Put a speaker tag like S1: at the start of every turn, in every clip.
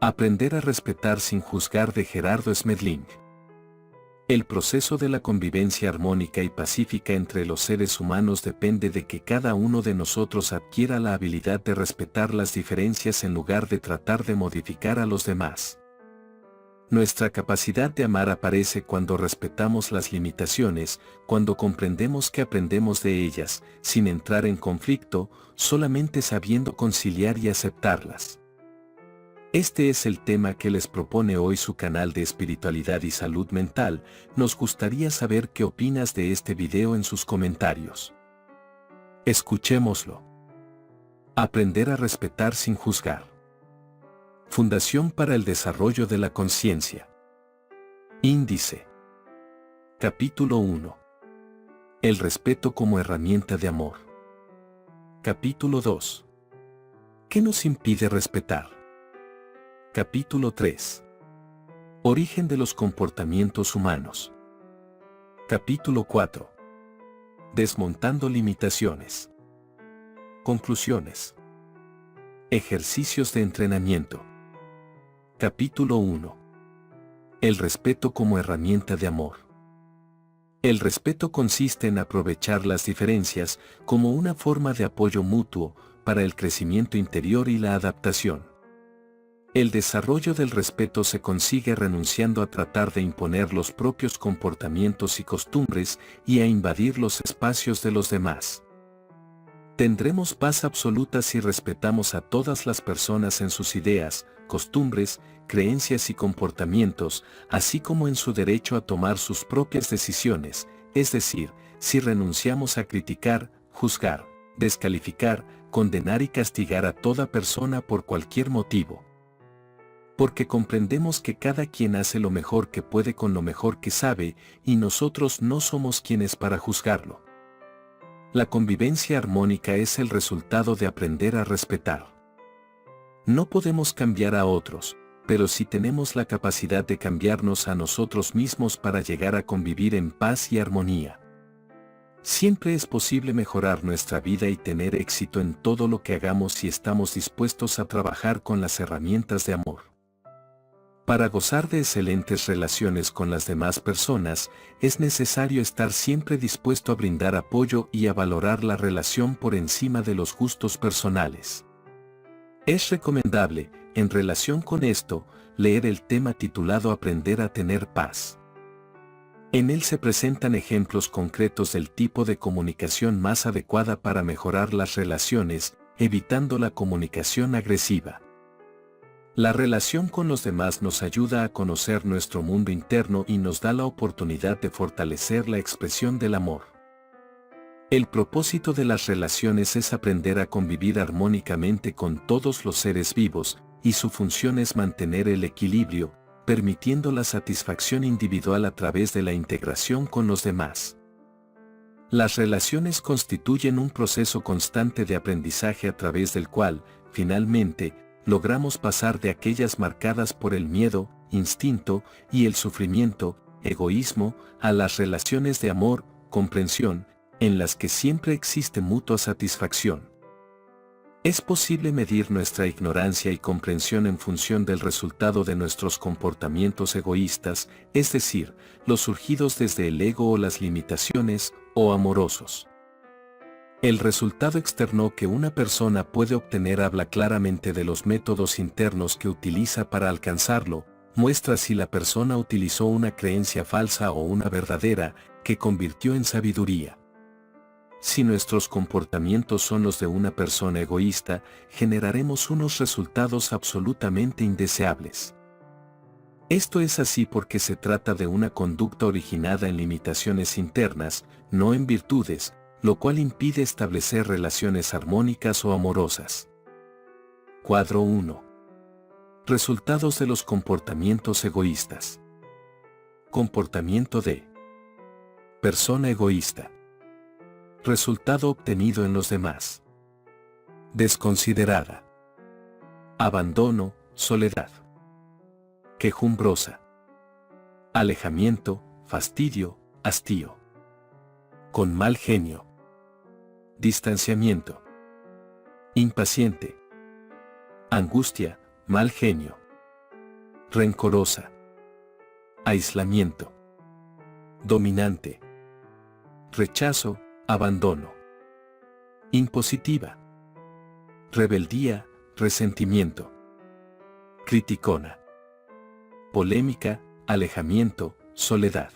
S1: Aprender a respetar sin juzgar de Gerardo Smedling. El proceso de la convivencia armónica y pacífica entre los seres humanos depende de que cada uno de nosotros adquiera la habilidad de respetar las diferencias en lugar de tratar de modificar a los demás. Nuestra capacidad de amar aparece cuando respetamos las limitaciones, cuando comprendemos que aprendemos de ellas, sin entrar en conflicto, solamente sabiendo conciliar y aceptarlas. Este es el tema que les propone hoy su canal de espiritualidad y salud mental. Nos gustaría saber qué opinas de este video en sus comentarios. Escuchémoslo. Aprender a respetar sin juzgar. Fundación para el Desarrollo de la Conciencia. Índice. Capítulo 1. El respeto como herramienta de amor. Capítulo 2. ¿Qué nos impide respetar? Capítulo 3. Origen de los comportamientos humanos. Capítulo 4. Desmontando limitaciones. Conclusiones. Ejercicios de entrenamiento. Capítulo 1. El respeto como herramienta de amor. El respeto consiste en aprovechar las diferencias como una forma de apoyo mutuo para el crecimiento interior y la adaptación. El desarrollo del respeto se consigue renunciando a tratar de imponer los propios comportamientos y costumbres y a invadir los espacios de los demás. Tendremos paz absoluta si respetamos a todas las personas en sus ideas, costumbres, creencias y comportamientos, así como en su derecho a tomar sus propias decisiones, es decir, si renunciamos a criticar, juzgar, descalificar, condenar y castigar a toda persona por cualquier motivo. Porque comprendemos que cada quien hace lo mejor que puede con lo mejor que sabe, y nosotros no somos quienes para juzgarlo. La convivencia armónica es el resultado de aprender a respetar. No podemos cambiar a otros, pero sí tenemos la capacidad de cambiarnos a nosotros mismos para llegar a convivir en paz y armonía. Siempre es posible mejorar nuestra vida y tener éxito en todo lo que hagamos si estamos dispuestos a trabajar con las herramientas de amor. Para gozar de excelentes relaciones con las demás personas, es necesario estar siempre dispuesto a brindar apoyo y a valorar la relación por encima de los gustos personales. Es recomendable, en relación con esto, leer el tema titulado Aprender a tener paz. En él se presentan ejemplos concretos del tipo de comunicación más adecuada para mejorar las relaciones, evitando la comunicación agresiva. La relación con los demás nos ayuda a conocer nuestro mundo interno y nos da la oportunidad de fortalecer la expresión del amor. El propósito de las relaciones es aprender a convivir armónicamente con todos los seres vivos, y su función es mantener el equilibrio, permitiendo la satisfacción individual a través de la integración con los demás. Las relaciones constituyen un proceso constante de aprendizaje a través del cual, finalmente, logramos pasar de aquellas marcadas por el miedo, instinto y el sufrimiento, egoísmo, a las relaciones de amor, comprensión, en las que siempre existe mutua satisfacción. Es posible medir nuestra ignorancia y comprensión en función del resultado de nuestros comportamientos egoístas, es decir, los surgidos desde el ego o las limitaciones, o amorosos. El resultado externo que una persona puede obtener habla claramente de los métodos internos que utiliza para alcanzarlo, muestra si la persona utilizó una creencia falsa o una verdadera, que convirtió en sabiduría. Si nuestros comportamientos son los de una persona egoísta, generaremos unos resultados absolutamente indeseables. Esto es así porque se trata de una conducta originada en limitaciones internas, no en virtudes, lo cual impide establecer relaciones armónicas o amorosas. Cuadro 1. Resultados de los comportamientos egoístas. Comportamiento de persona egoísta. Resultado obtenido en los demás. Desconsiderada. Abandono, soledad. Quejumbrosa. Alejamiento, fastidio, hastío. Con mal genio. Distanciamiento. Impaciente. Angustia, mal genio. rencorosa, aislamiento, dominante, rechazo, abandono, impositiva, rebeldía, resentimiento, criticona, polémica, alejamiento, soledad,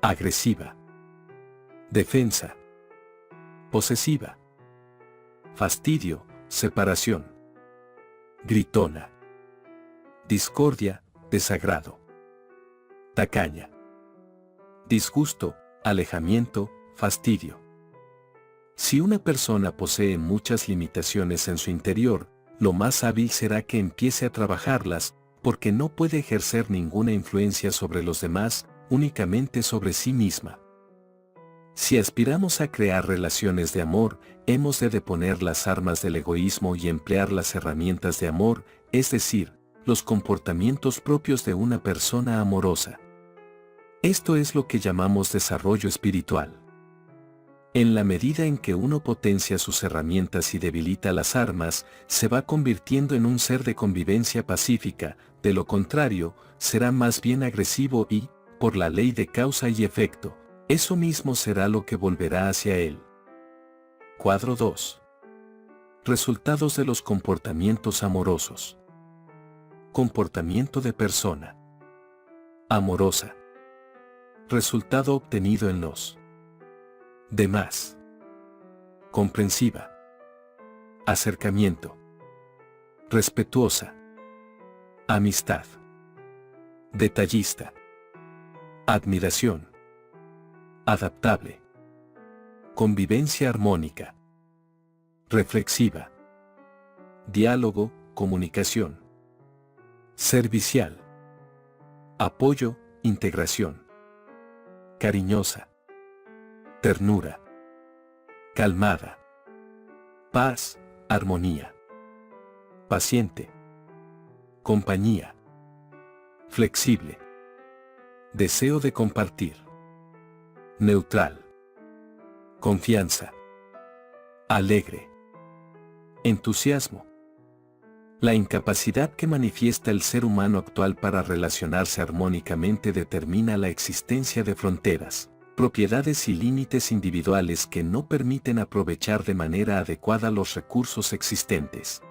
S1: agresiva, defensa, posesiva, fastidio, separación, gritona, discordia, desagrado, tacaña, disgusto, alejamiento, fastidio. Si una persona posee muchas limitaciones en su interior, lo más hábil será que empiece a trabajarlas, porque no puede ejercer ninguna influencia sobre los demás, únicamente sobre sí misma. Si aspiramos a crear relaciones de amor, hemos de deponer las armas del egoísmo y emplear las herramientas de amor, es decir, los comportamientos propios de una persona amorosa. Esto es lo que llamamos desarrollo espiritual. En la medida en que uno potencia sus herramientas y debilita las armas, se va convirtiendo en un ser de convivencia pacífica, de lo contrario, será más bien agresivo y, por la ley de causa y efecto, eso mismo será lo que volverá hacia él. Cuadro 2. Resultados de los comportamientos amorosos. Comportamiento de persona amorosa. Resultado obtenido en los demás. Comprensiva. Acercamiento. Respetuosa. Amistad. Detallista. Admiración. Adaptable. Convivencia armónica. Reflexiva. Diálogo, comunicación. Servicial. Apoyo, integración. Cariñosa. Ternura. Calmada. Paz, armonía. Paciente. Compañía. Flexible. Deseo de compartir. Neutral. Confianza. Alegre. Entusiasmo. La incapacidad que manifiesta el ser humano actual para relacionarse armónicamente determina la existencia de fronteras, propiedades y límites individuales que no permiten aprovechar de manera adecuada los recursos existentes.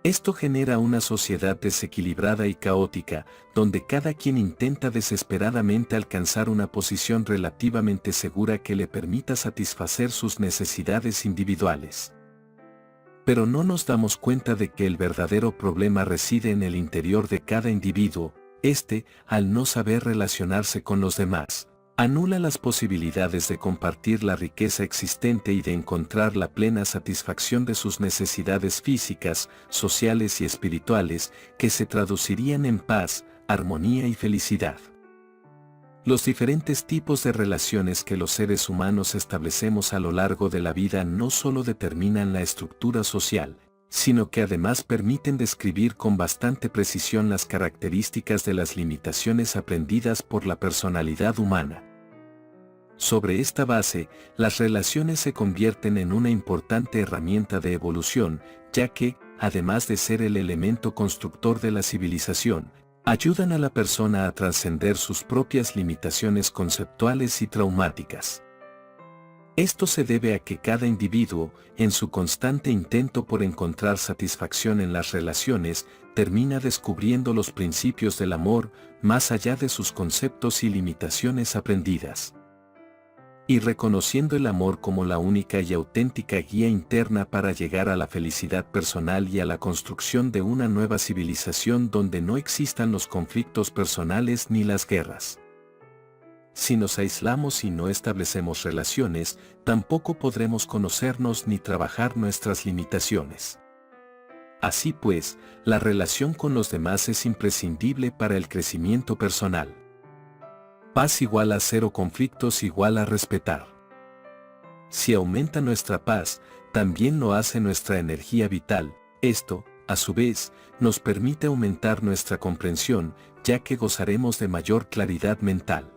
S1: Esto genera una sociedad desequilibrada y caótica, donde cada quien intenta desesperadamente alcanzar una posición relativamente segura que le permita satisfacer sus necesidades individuales. Pero no nos damos cuenta de que el verdadero problema reside en el interior de cada individuo. Al no saber relacionarse con los demás, anula las posibilidades de compartir la riqueza existente y de encontrar la plena satisfacción de sus necesidades físicas, sociales y espirituales, que se traducirían en paz, armonía y felicidad. Los diferentes tipos de relaciones que los seres humanos establecemos a lo largo de la vida no solo determinan la estructura social, sino que además permiten describir con bastante precisión las características de las limitaciones aprendidas por la personalidad humana. Sobre esta base, las relaciones se convierten en una importante herramienta de evolución, ya que, además de ser el elemento constructor de la civilización, ayudan a la persona a trascender sus propias limitaciones conceptuales y traumáticas. Esto se debe a que cada individuo, en su constante intento por encontrar satisfacción en las relaciones, termina descubriendo los principios del amor, más allá de sus conceptos y limitaciones aprendidas. Y reconociendo el amor como la única y auténtica guía interna para llegar a la felicidad personal y a la construcción de una nueva civilización donde no existan los conflictos personales ni las guerras. Si nos aislamos y no establecemos relaciones, tampoco podremos conocernos ni trabajar nuestras limitaciones. Así pues, la relación con los demás es imprescindible para el crecimiento personal. Paz igual a cero conflictos igual a respetar. Si aumenta nuestra paz, también lo hace nuestra energía vital. Esto, a su vez, nos permite aumentar nuestra comprensión, ya que gozaremos de mayor claridad mental.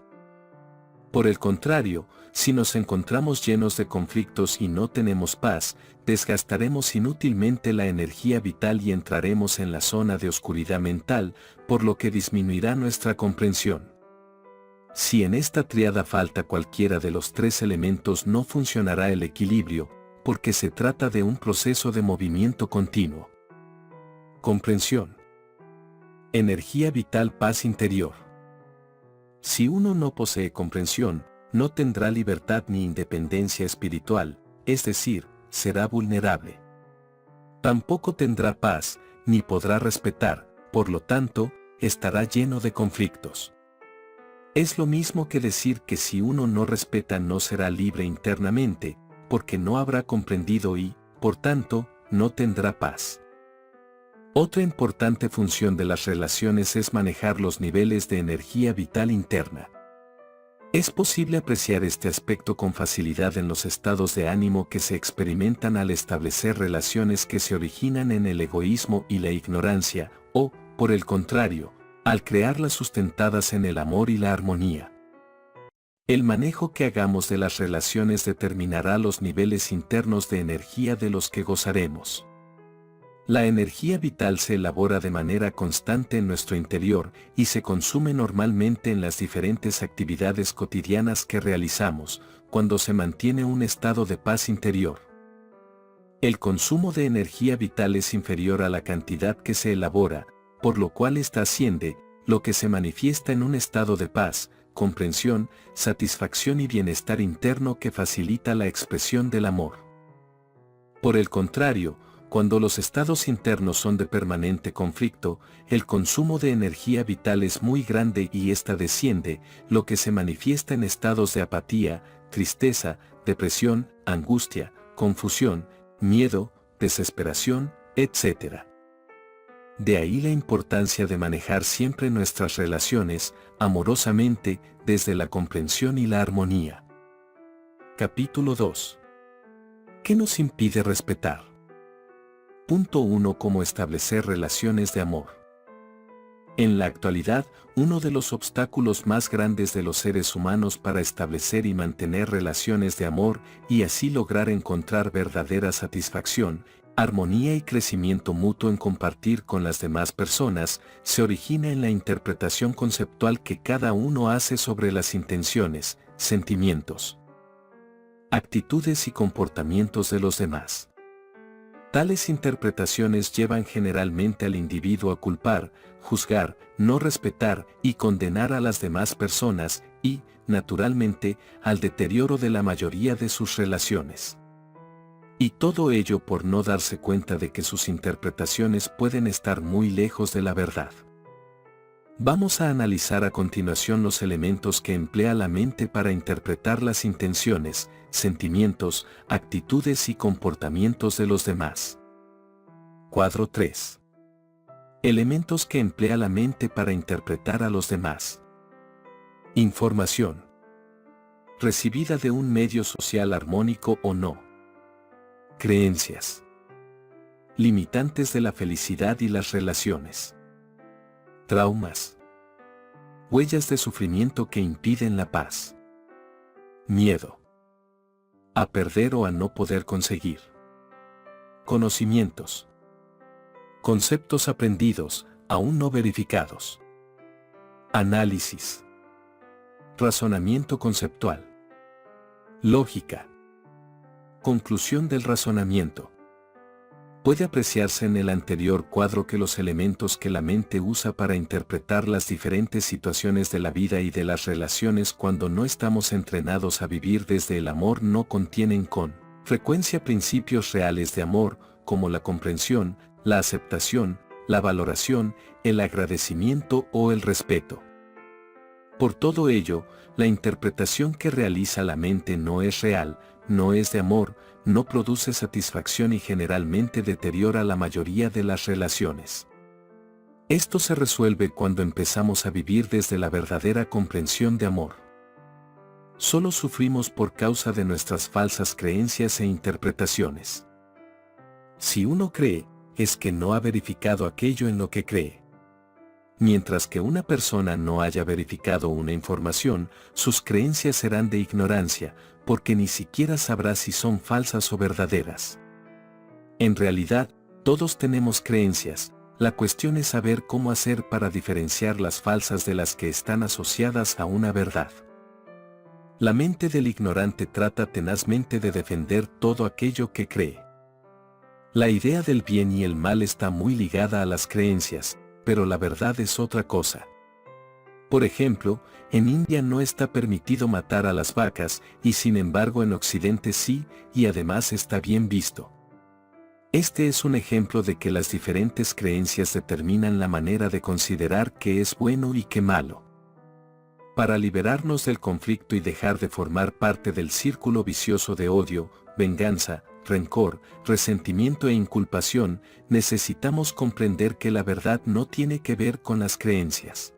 S1: Por el contrario, si nos encontramos llenos de conflictos y no tenemos paz, desgastaremos inútilmente la energía vital y entraremos en la zona de oscuridad mental, por lo que disminuirá nuestra comprensión. Si en esta tríada falta cualquiera de los tres elementos, no funcionará el equilibrio, porque se trata de un proceso de movimiento continuo. Comprensión. Energía vital, paz interior. Si uno no posee comprensión, no tendrá libertad ni independencia espiritual, es decir, será vulnerable. Tampoco tendrá paz, ni podrá respetar, por lo tanto, estará lleno de conflictos. Es lo mismo que decir que si uno no respeta no será libre internamente, porque no habrá comprendido y, por tanto, no tendrá paz. Otra importante función de las relaciones es manejar los niveles de energía vital interna. Es posible apreciar este aspecto con facilidad en los estados de ánimo que se experimentan al establecer relaciones que se originan en el egoísmo y la ignorancia, o, por el contrario, al crearlas sustentadas en el amor y la armonía. El manejo que hagamos de las relaciones determinará los niveles internos de energía de los que gozaremos. La energía vital se elabora de manera constante en nuestro interior y se consume normalmente en las diferentes actividades cotidianas que realizamos, cuando se mantiene un estado de paz interior. El consumo de energía vital es inferior a la cantidad que se elabora, por lo cual ésta asciende, lo que se manifiesta en un estado de paz, comprensión, satisfacción y bienestar interno que facilita la expresión del amor. Por el contrario, cuando los estados internos son de permanente conflicto, el consumo de energía vital es muy grande y ésta desciende, lo que se manifiesta en estados de apatía, tristeza, depresión, angustia, confusión, miedo, desesperación, etc. De ahí la importancia de manejar siempre nuestras relaciones, amorosamente, desde la comprensión y la armonía. Capítulo 2. ¿Qué nos impide respetar? Punto 1. Cómo establecer relaciones de amor. En la actualidad, uno de los obstáculos más grandes de los seres humanos para establecer y mantener relaciones de amor y así lograr encontrar verdadera satisfacción, armonía y crecimiento mutuo en compartir con las demás personas, se origina en la interpretación conceptual que cada uno hace sobre las intenciones, sentimientos, actitudes y comportamientos de los demás. Tales interpretaciones llevan generalmente al individuo a culpar, juzgar, no respetar y condenar a las demás personas y, naturalmente, al deterioro de la mayoría de sus relaciones. Y todo ello por no darse cuenta de que sus interpretaciones pueden estar muy lejos de la verdad. Vamos a analizar a continuación los elementos que emplea la mente para interpretar las intenciones, sentimientos, actitudes y comportamientos de los demás. Cuadro 3. Elementos que emplea la mente para interpretar a los demás. Información. Recibida de un medio social armónico o no. Creencias. Limitantes de la felicidad y las relaciones. Traumas. Huellas de sufrimiento que impiden la paz. Miedo. A perder o a no poder conseguir. Conocimientos. Conceptos aprendidos, aún no verificados. Análisis. Razonamiento conceptual. Lógica. Conclusión del razonamiento. Puede apreciarse en el anterior cuadro que los elementos que la mente usa para interpretar las diferentes situaciones de la vida y de las relaciones cuando no estamos entrenados a vivir desde el amor no contienen con frecuencia principios reales de amor, como la comprensión, la aceptación, la valoración, el agradecimiento o el respeto. Por todo ello, la interpretación que realiza la mente no es real, no es de amor, no produce satisfacción y generalmente deteriora la mayoría de las relaciones. Esto se resuelve cuando empezamos a vivir desde la verdadera comprensión de amor. Solo sufrimos por causa de nuestras falsas creencias e interpretaciones. Si uno cree, es que no ha verificado aquello en lo que cree. Mientras que una persona no haya verificado una información, sus creencias serán de ignorancia, porque ni siquiera sabrá si son falsas o verdaderas. En realidad, todos tenemos creencias, la cuestión es saber cómo hacer para diferenciar las falsas de las que están asociadas a una verdad. La mente del ignorante trata tenazmente de defender todo aquello que cree. La idea del bien y el mal está muy ligada a las creencias, pero la verdad es otra cosa. Por ejemplo, en India no está permitido matar a las vacas, y sin embargo en Occidente sí, y además está bien visto. Este es un ejemplo de que las diferentes creencias determinan la manera de considerar qué es bueno y qué malo. Para liberarnos del conflicto y dejar de formar parte del círculo vicioso de odio, venganza, rencor, resentimiento e inculpación, necesitamos comprender que la verdad no tiene que ver con las creencias.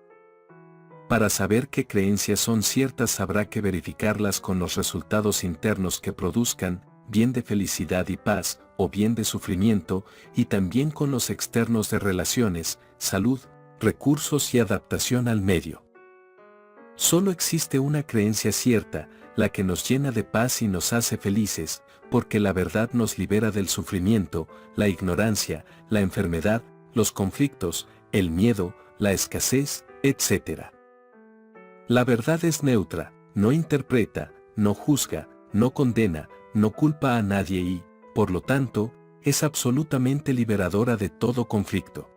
S1: Para saber qué creencias son ciertas habrá que verificarlas con los resultados internos que produzcan, bien de felicidad y paz, o bien de sufrimiento, y también con los externos de relaciones, salud, recursos y adaptación al medio. Solo existe una creencia cierta, la que nos llena de paz y nos hace felices, porque la verdad nos libera del sufrimiento, la ignorancia, la enfermedad, los conflictos, el miedo, la escasez, etc. La verdad es neutra, no interpreta, no juzga, no condena, no culpa a nadie y, por lo tanto, es absolutamente liberadora de todo conflicto.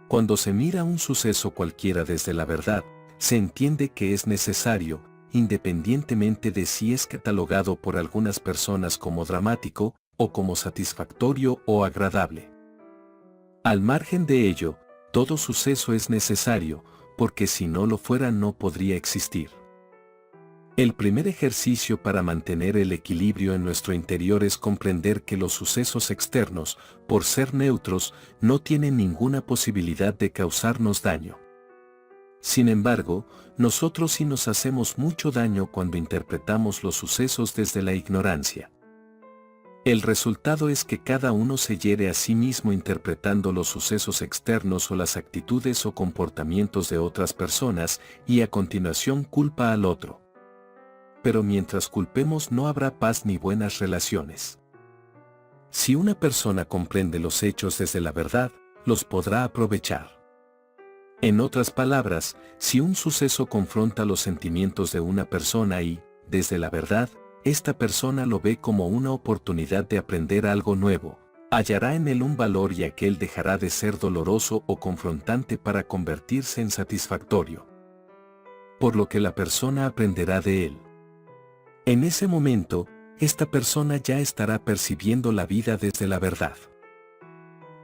S1: Cuando se mira un suceso cualquiera desde la verdad, se entiende que es necesario, independientemente de si es catalogado por algunas personas como dramático, o como satisfactorio o agradable. Al margen de ello, todo suceso es necesario, porque si no lo fuera no podría existir. El primer ejercicio para mantener el equilibrio en nuestro interior es comprender que los sucesos externos, por ser neutros, no tienen ninguna posibilidad de causarnos daño. Sin embargo, nosotros sí nos hacemos mucho daño cuando interpretamos los sucesos desde la ignorancia. El resultado es que cada uno se hiere a sí mismo interpretando los sucesos externos o las actitudes o comportamientos de otras personas y a continuación culpa al otro. Pero mientras culpemos no habrá paz ni buenas relaciones. Si una persona comprende los hechos desde la verdad, los podrá aprovechar. En otras palabras, si un suceso confronta los sentimientos de una persona y, desde la verdad, esta persona lo ve como una oportunidad de aprender algo nuevo, hallará en él un valor y aquel dejará de ser doloroso o confrontante para convertirse en satisfactorio. Por lo que la persona aprenderá de él. En ese momento, esta persona ya estará percibiendo la vida desde la verdad.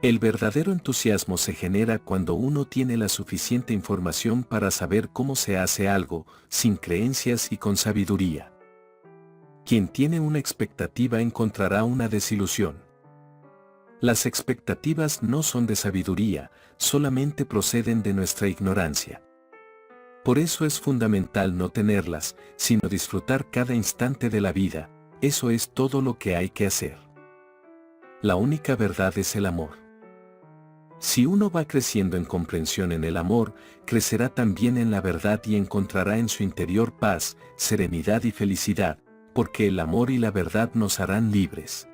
S1: El verdadero entusiasmo se genera cuando uno tiene la suficiente información para saber cómo se hace algo, sin creencias y con sabiduría. Quien tiene una expectativa encontrará una desilusión. Las expectativas no son de sabiduría, solamente proceden de nuestra ignorancia. Por eso es fundamental no tenerlas, sino disfrutar cada instante de la vida, eso es todo lo que hay que hacer. La única verdad es el amor. Si uno va creciendo en comprensión en el amor, crecerá también en la verdad y encontrará en su interior paz, serenidad y felicidad, porque el amor y la verdad nos harán libres.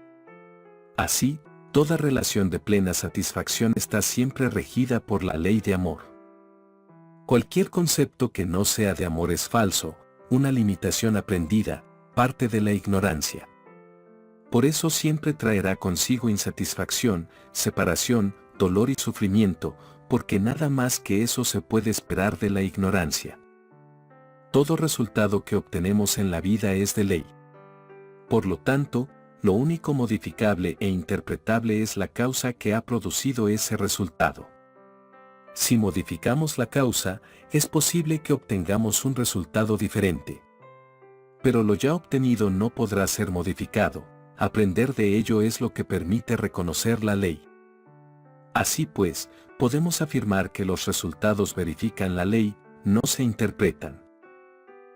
S1: Así, toda relación de plena satisfacción está siempre regida por la ley de amor. Cualquier concepto que no sea de amor es falso, una limitación aprendida, parte de la ignorancia. Por eso siempre traerá consigo insatisfacción, separación, dolor y sufrimiento, porque nada más que eso se puede esperar de la ignorancia. Todo resultado que obtenemos en la vida es de ley. Por lo tanto, lo único modificable e interpretable es la causa que ha producido ese resultado. Si modificamos la causa, es posible que obtengamos un resultado diferente. Pero lo ya obtenido no podrá ser modificado, aprender de ello es lo que permite reconocer la ley. Así pues, podemos afirmar que los resultados verifican la ley, no se interpretan.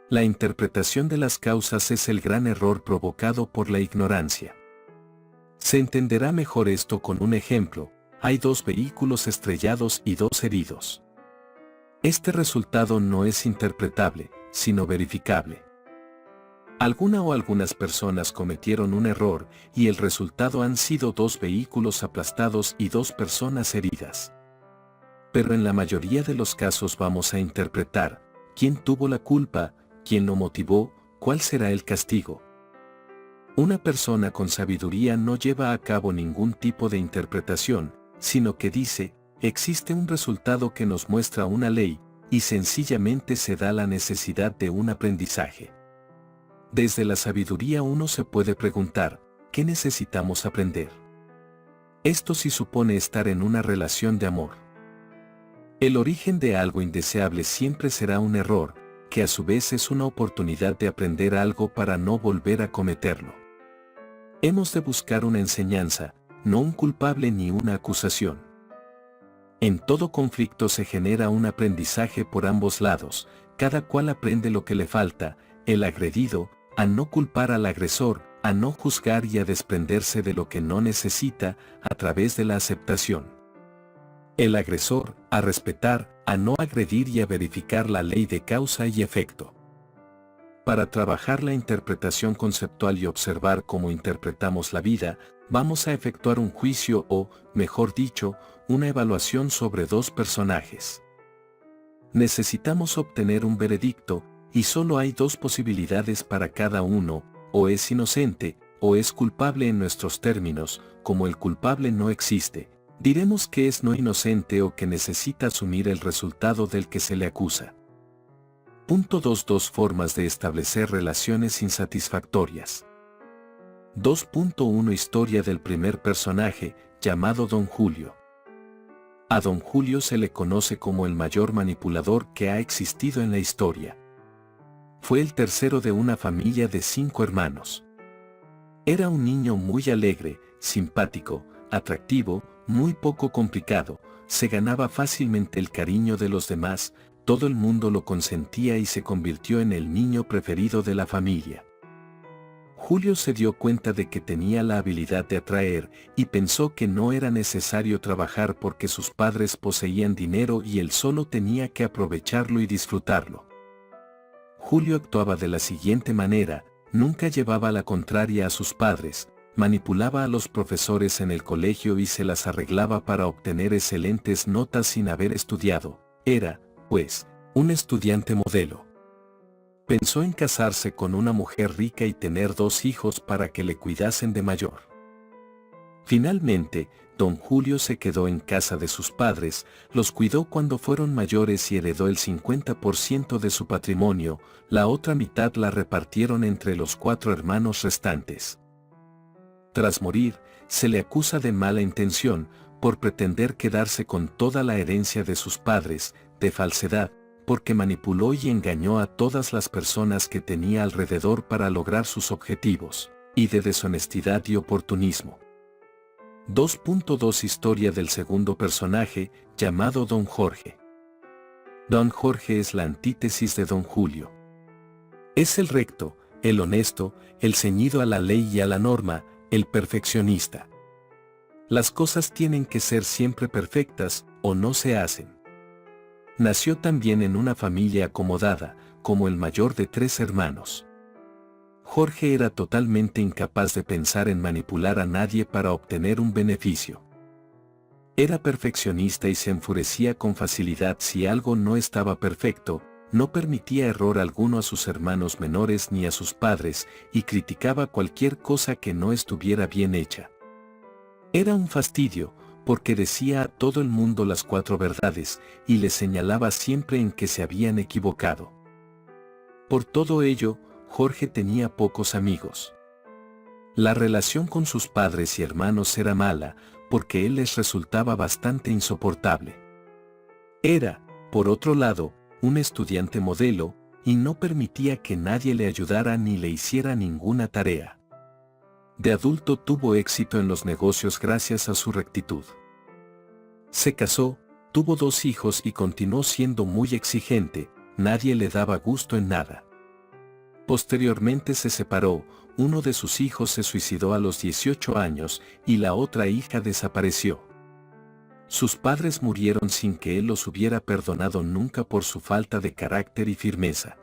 S1: La interpretación de las causas es el gran error provocado por la ignorancia. Se entenderá mejor esto con un ejemplo. Hay dos vehículos estrellados y dos heridos. Este resultado no es interpretable, sino verificable. Alguna o algunas personas cometieron un error y el resultado han sido 2 vehículos aplastados y 2 personas heridas. Pero en la mayoría de los casos vamos a interpretar quién tuvo la culpa, quién lo motivó, cuál será el castigo. Una persona con sabiduría no lleva a cabo ningún tipo de interpretación, sino que dice, existe un resultado que nos muestra una ley, y sencillamente se da la necesidad de un aprendizaje. Desde la sabiduría uno se puede preguntar, ¿qué necesitamos aprender? Esto sí supone estar en una relación de amor. El origen de algo indeseable siempre será un error, que a su vez es una oportunidad de aprender algo para no volver a cometerlo. Hemos de buscar una enseñanza, no un culpable ni una acusación. En todo conflicto se genera un aprendizaje por ambos lados, cada cual aprende lo que le falta, el agredido, a no culpar al agresor, a no juzgar y a desprenderse de lo que no necesita, a través de la aceptación. El agresor, a respetar, a no agredir y a verificar la ley de causa y efecto. Para trabajar la interpretación conceptual y observar cómo interpretamos la vida, vamos a efectuar un juicio o, mejor dicho, una evaluación sobre 2 personajes. Necesitamos obtener un veredicto, y solo hay 2 posibilidades para cada uno, o es inocente, o es culpable en nuestros términos. Como el culpable no existe, diremos que es no inocente o que necesita asumir el resultado del que se le acusa. Punto 2. 2 formas de establecer relaciones insatisfactorias. 2.1 Historia del primer personaje, llamado Don Julio. A Don Julio se le conoce como el mayor manipulador que ha existido en la historia. Fue el tercero de una familia de 5 hermanos. Era un niño muy alegre, simpático, atractivo, muy poco complicado, se ganaba fácilmente el cariño de los demás, todo el mundo lo consentía y se convirtió en el niño preferido de la familia. Julio se dio cuenta de que tenía la habilidad de atraer y pensó que no era necesario trabajar porque sus padres poseían dinero y él solo tenía que aprovecharlo y disfrutarlo. Julio actuaba de la siguiente manera, nunca llevaba la contraria a sus padres, manipulaba a los profesores en el colegio y se las arreglaba para obtener excelentes notas sin haber estudiado. Era, pues, un estudiante modelo. Pensó en casarse con una mujer rica y tener 2 hijos para que le cuidasen de mayor. Finalmente, don Julio se quedó en casa de sus padres, los cuidó cuando fueron mayores y heredó el 50% de su patrimonio, la otra mitad la repartieron entre los 4 hermanos restantes. Tras morir, se le acusa de mala intención, por pretender quedarse con toda la herencia de sus padres, de falsedad, porque manipuló y engañó a todas las personas que tenía alrededor para lograr sus objetivos, y de deshonestidad y oportunismo. 2.2 Historia del segundo personaje, llamado Don Jorge. Don Jorge es la antítesis de Don Julio. Es el recto, el honesto, el ceñido a la ley y a la norma, el perfeccionista. Las cosas tienen que ser siempre perfectas, o no se hacen. Nació también en una familia acomodada, como el mayor de 3 hermanos. Jorge era totalmente incapaz de pensar en manipular a nadie para obtener un beneficio. Era perfeccionista y se enfurecía con facilidad si algo no estaba perfecto, no permitía error alguno a sus hermanos menores ni a sus padres, y criticaba cualquier cosa que no estuviera bien hecha. Era un fastidio, porque decía a todo el mundo las 4 verdades, y les señalaba siempre en que se habían equivocado. Por todo ello, Jorge tenía pocos amigos. La relación con sus padres y hermanos era mala, porque él les resultaba bastante insoportable. Era, por otro lado, un estudiante modelo, y no permitía que nadie le ayudara ni le hiciera ninguna tarea. De adulto tuvo éxito en los negocios gracias a su rectitud. Se casó, tuvo 2 hijos y continuó siendo muy exigente, nadie le daba gusto en nada. Posteriormente se separó, uno de sus hijos se suicidó a los 18 años y la otra hija desapareció. Sus padres murieron sin que él los hubiera perdonado nunca por su falta de carácter y firmeza.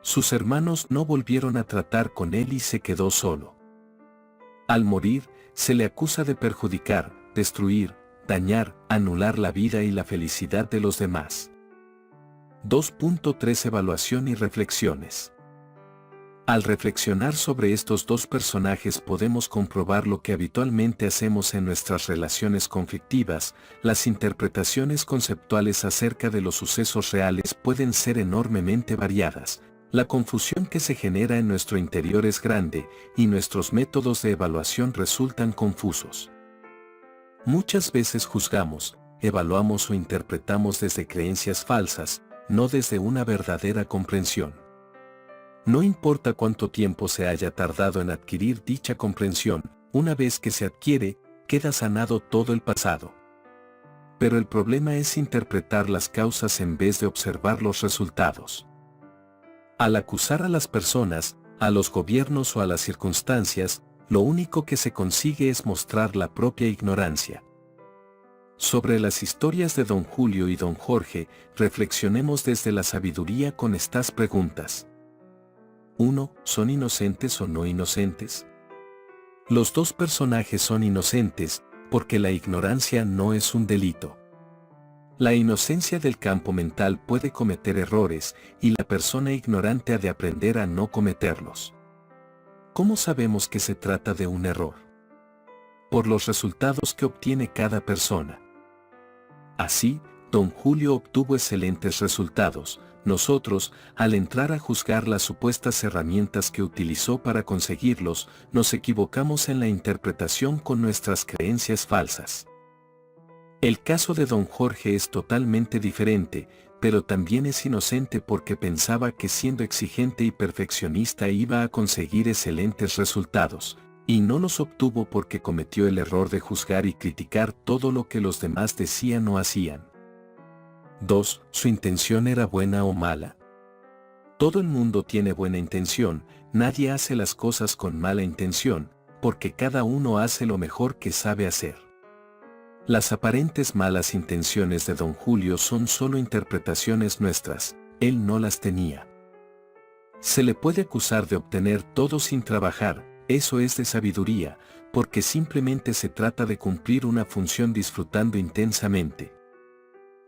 S1: Sus hermanos no volvieron a tratar con él y se quedó solo. Al morir, se le acusa de perjudicar, destruir, dañar, anular la vida y la felicidad de los demás. 2.3 Evaluación y reflexiones. Al reflexionar sobre estos dos personajes podemos comprobar lo que habitualmente hacemos en nuestras relaciones conflictivas. Las interpretaciones conceptuales acerca de los sucesos reales pueden ser enormemente variadas. La confusión que se genera en nuestro interior es grande, y nuestros métodos de evaluación resultan confusos. Muchas veces juzgamos, evaluamos o interpretamos desde creencias falsas, no desde una verdadera comprensión. No importa cuánto tiempo se haya tardado en adquirir dicha comprensión, una vez que se adquiere, queda sanado todo el pasado. Pero el problema es interpretar las causas en vez de observar los resultados. Al acusar a las personas, a los gobiernos o a las circunstancias, lo único que se consigue es mostrar la propia ignorancia. Sobre las historias de Don Julio y Don Jorge, reflexionemos desde la sabiduría con estas preguntas. 1. ¿Son inocentes o no inocentes? Los dos personajes son inocentes, porque la ignorancia no es un delito. La inocencia del campo mental puede cometer errores, y la persona ignorante ha de aprender a no cometerlos. ¿Cómo sabemos que se trata de un error? Por los resultados que obtiene cada persona. Así, Don Julio obtuvo excelentes resultados. Nosotros, al entrar a juzgar las supuestas herramientas que utilizó para conseguirlos, nos equivocamos en la interpretación con nuestras creencias falsas. El caso de Don Jorge es totalmente diferente, pero también es inocente porque pensaba que siendo exigente y perfeccionista iba a conseguir excelentes resultados, y no los obtuvo porque cometió el error de juzgar y criticar todo lo que los demás decían o hacían. 2. ¿Su intención era buena o mala? Todo el mundo tiene buena intención, nadie hace las cosas con mala intención, porque cada uno hace lo mejor que sabe hacer. Las aparentes malas intenciones de Don Julio son solo interpretaciones nuestras, él no las tenía. Se le puede acusar de obtener todo sin trabajar, eso es de sabiduría, porque simplemente se trata de cumplir una función disfrutando intensamente.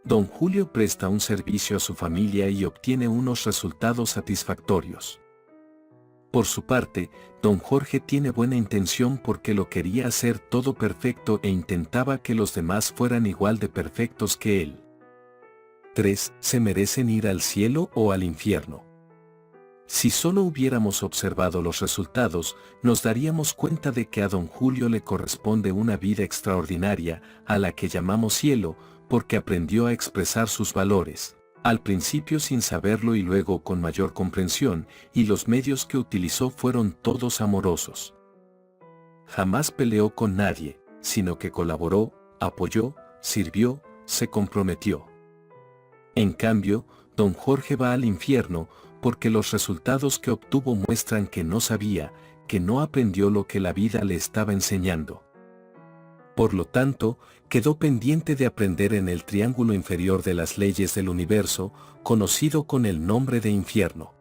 S1: Don Julio presta un servicio a su familia y obtiene unos resultados satisfactorios. Por su parte, Don Jorge tiene buena intención porque lo quería hacer todo perfecto e intentaba que los demás fueran igual de perfectos que él. 3. ¿Se merecen ir al cielo o al infierno? Si solo hubiéramos observado los resultados, nos daríamos cuenta de que a Don Julio le corresponde una vida extraordinaria, a la que llamamos cielo, porque aprendió a expresar sus valores, al principio sin saberlo y luego con mayor comprensión, y los medios que utilizó fueron todos amorosos. Jamás peleó con nadie, sino que colaboró, apoyó, sirvió, se comprometió. En cambio, Don Jorge va al infierno, porque los resultados que obtuvo muestran que no sabía, que no aprendió lo que la vida le estaba enseñando. Por lo tanto, quedó pendiente de aprender en el triángulo inferior de las leyes del universo, conocido con el nombre de infierno.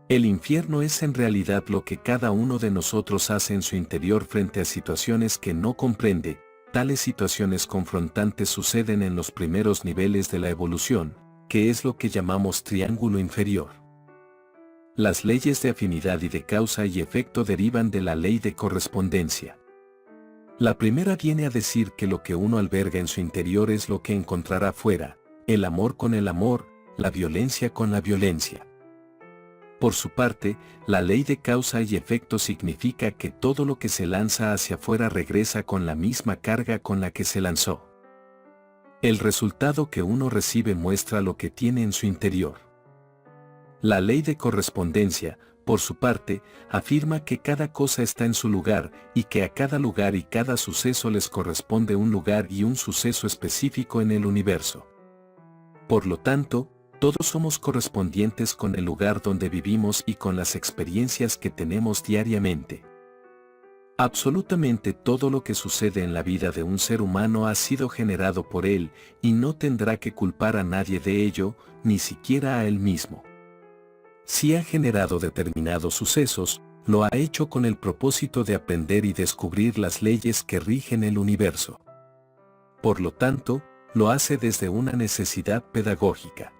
S1: El infierno es en realidad lo que cada uno de nosotros hace en su interior frente a situaciones que no comprende. Tales situaciones confrontantes suceden en los primeros niveles de la evolución, que es lo que llamamos triángulo inferior. Las leyes de afinidad y de causa y efecto derivan de la ley de correspondencia. La primera viene a decir que lo que uno alberga en su interior es lo que encontrará fuera, el amor con el amor, la violencia con la violencia. Por su parte, la ley de causa y efecto significa que todo lo que se lanza hacia afuera regresa con la misma carga con la que se lanzó. El resultado que uno recibe muestra lo que tiene en su interior. La ley de correspondencia, por su parte, afirma que cada cosa está en su lugar y que a cada lugar y cada suceso les corresponde un lugar y un suceso específico en el universo. Por lo tanto, todos somos correspondientes con el lugar donde vivimos y con las experiencias que tenemos diariamente. Absolutamente todo lo que sucede en la vida de un ser humano ha sido generado por él, y no tendrá que culpar a nadie de ello, ni siquiera a él mismo. Si ha generado determinados sucesos, lo ha hecho con el propósito de aprender y descubrir las leyes que rigen el universo. Por lo tanto, lo hace desde una necesidad pedagógica.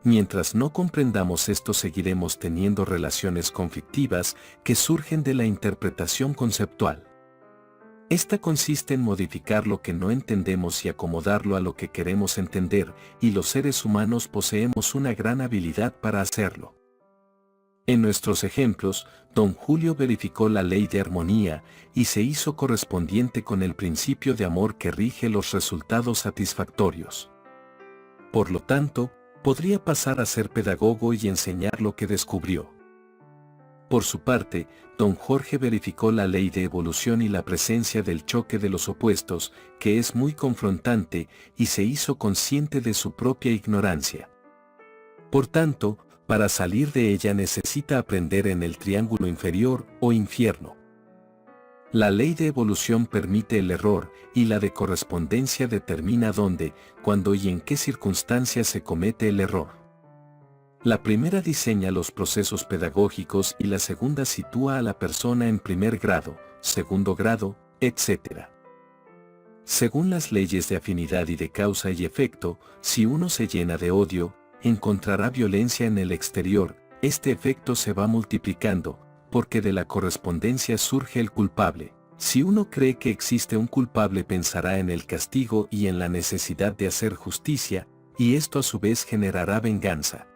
S1: Mientras no comprendamos esto, seguiremos teniendo relaciones conflictivas que surgen de la interpretación conceptual. Esta consiste en modificar lo que no entendemos y acomodarlo a lo que queremos entender, y los seres humanos poseemos una gran habilidad para hacerlo. En nuestros ejemplos, don Julio verificó la ley de armonía y se hizo correspondiente con el principio de amor que rige los resultados satisfactorios. Por lo tanto, podría pasar a ser pedagogo y enseñar lo que descubrió. Por su parte, don Jorge verificó la ley de evolución y la presencia del choque de los opuestos, que es muy confrontante, y se hizo consciente de su propia ignorancia. Por tanto, para salir de ella necesita aprender en el triángulo inferior o infierno. La ley de evolución permite el error, y la de correspondencia determina dónde, cuándo y en qué circunstancias se comete el error. La primera diseña los procesos pedagógicos y la segunda sitúa a la persona en primer grado, segundo grado, etc. Según las leyes de afinidad y de causa y efecto, si uno se llena de odio, encontrará violencia en el exterior. Este efecto se va multiplicando, porque de la correspondencia surge el culpable. Si uno cree que existe un culpable, pensará en el castigo y en la necesidad de hacer justicia, y esto a su vez generará venganza.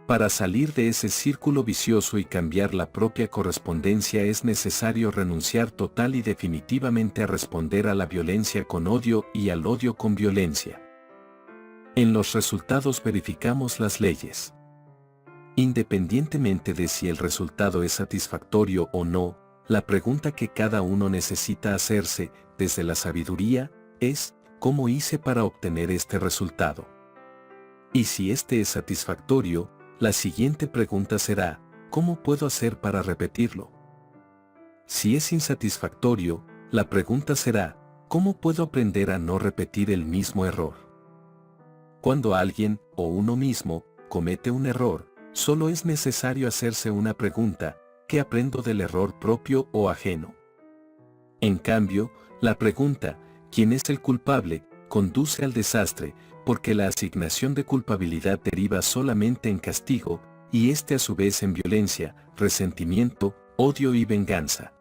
S1: Para salir de ese círculo vicioso y cambiar la propia correspondencia es necesario renunciar total y definitivamente a responder a la violencia con odio y al odio con violencia. En los resultados verificamos las leyes. Independientemente de si el resultado es satisfactorio o no, la pregunta que cada uno necesita hacerse, desde la sabiduría, es, ¿cómo hice para obtener este resultado? Y si este es satisfactorio, la siguiente pregunta será, ¿cómo puedo hacer para repetirlo? Si es insatisfactorio, la pregunta será, ¿cómo puedo aprender a no repetir el mismo error? Cuando alguien, o uno mismo, comete un error, solo es necesario hacerse una pregunta: ¿qué aprendo del error propio o ajeno? En cambio, la pregunta, ¿quién es el culpable?, conduce al desastre, porque la asignación de culpabilidad deriva solamente en castigo, y este a su vez en violencia, resentimiento, odio y venganza.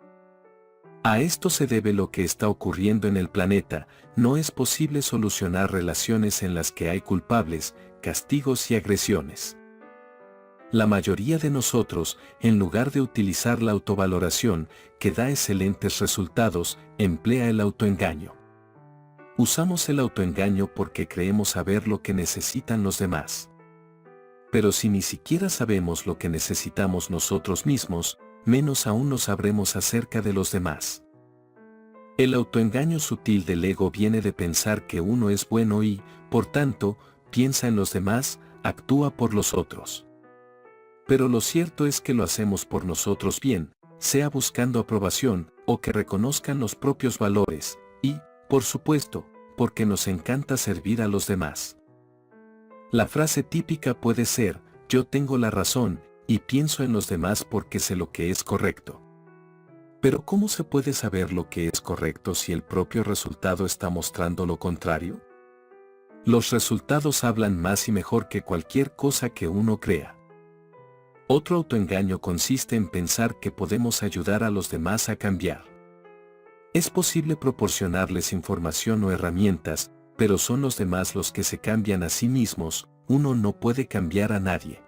S1: A esto se debe lo que está ocurriendo en el planeta. No es posible solucionar relaciones en las que hay culpables, castigos y agresiones. La mayoría de nosotros, en lugar de utilizar la autovaloración, que da excelentes resultados, emplea el autoengaño. Usamos el autoengaño porque creemos saber lo que necesitan los demás. Pero si ni siquiera sabemos lo que necesitamos nosotros mismos, menos aún lo sabremos acerca de los demás. El autoengaño sutil del ego viene de pensar que uno es bueno y, por tanto, piensa en los demás, actúa por los otros. Pero lo cierto es que lo hacemos por nosotros bien, sea buscando aprobación, o que reconozcan los propios valores, y, por supuesto, porque nos encanta servir a los demás. La frase típica puede ser, yo tengo la razón, y pienso en los demás porque sé lo que es correcto. Pero ¿cómo se puede saber lo que es correcto si el propio resultado está mostrando lo contrario? Los resultados hablan más y mejor que cualquier cosa que uno crea. Otro autoengaño consiste en pensar que podemos ayudar a los demás a cambiar. Es posible proporcionarles información o herramientas, pero son los demás los que se cambian a sí mismos. Uno no puede cambiar a nadie.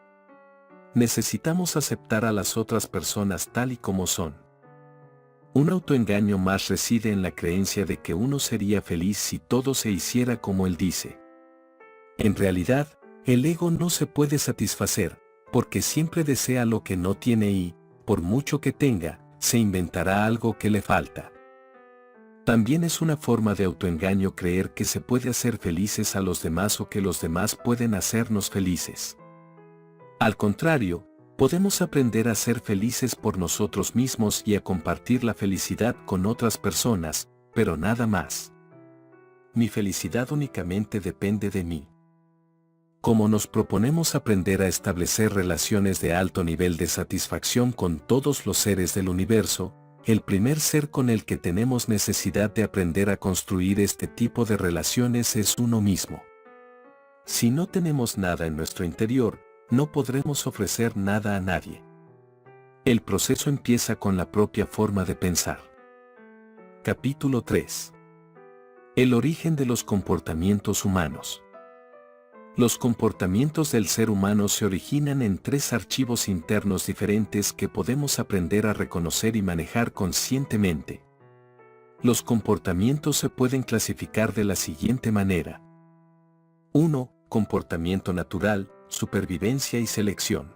S1: Necesitamos aceptar a las otras personas tal y como son. Un autoengaño más reside en la creencia de que uno sería feliz si todo se hiciera como él dice. En realidad, el ego no se puede satisfacer, porque siempre desea lo que no tiene y, por mucho que tenga, se inventará algo que le falta. También es una forma de autoengaño creer que se puede hacer felices a los demás o que los demás pueden hacernos felices. Al contrario, Podemos aprender a ser felices por nosotros mismos y a compartir la felicidad con otras personas, pero nada más. Mi felicidad únicamente depende de mí. Como nos proponemos aprender a establecer relaciones de alto nivel de satisfacción con todos los seres del universo, el primer ser con el que tenemos necesidad de aprender a construir este tipo de relaciones es uno mismo. Si no tenemos nada en nuestro interior, no podremos ofrecer nada a nadie. El proceso empieza con la propia forma de pensar. Capítulo 3. El origen de los comportamientos humanos. Los comportamientos del ser humano se originan en tres archivos internos diferentes que podemos aprender a reconocer y manejar conscientemente. Los comportamientos se pueden clasificar de la siguiente manera. 1. Comportamiento natural, supervivencia y selección.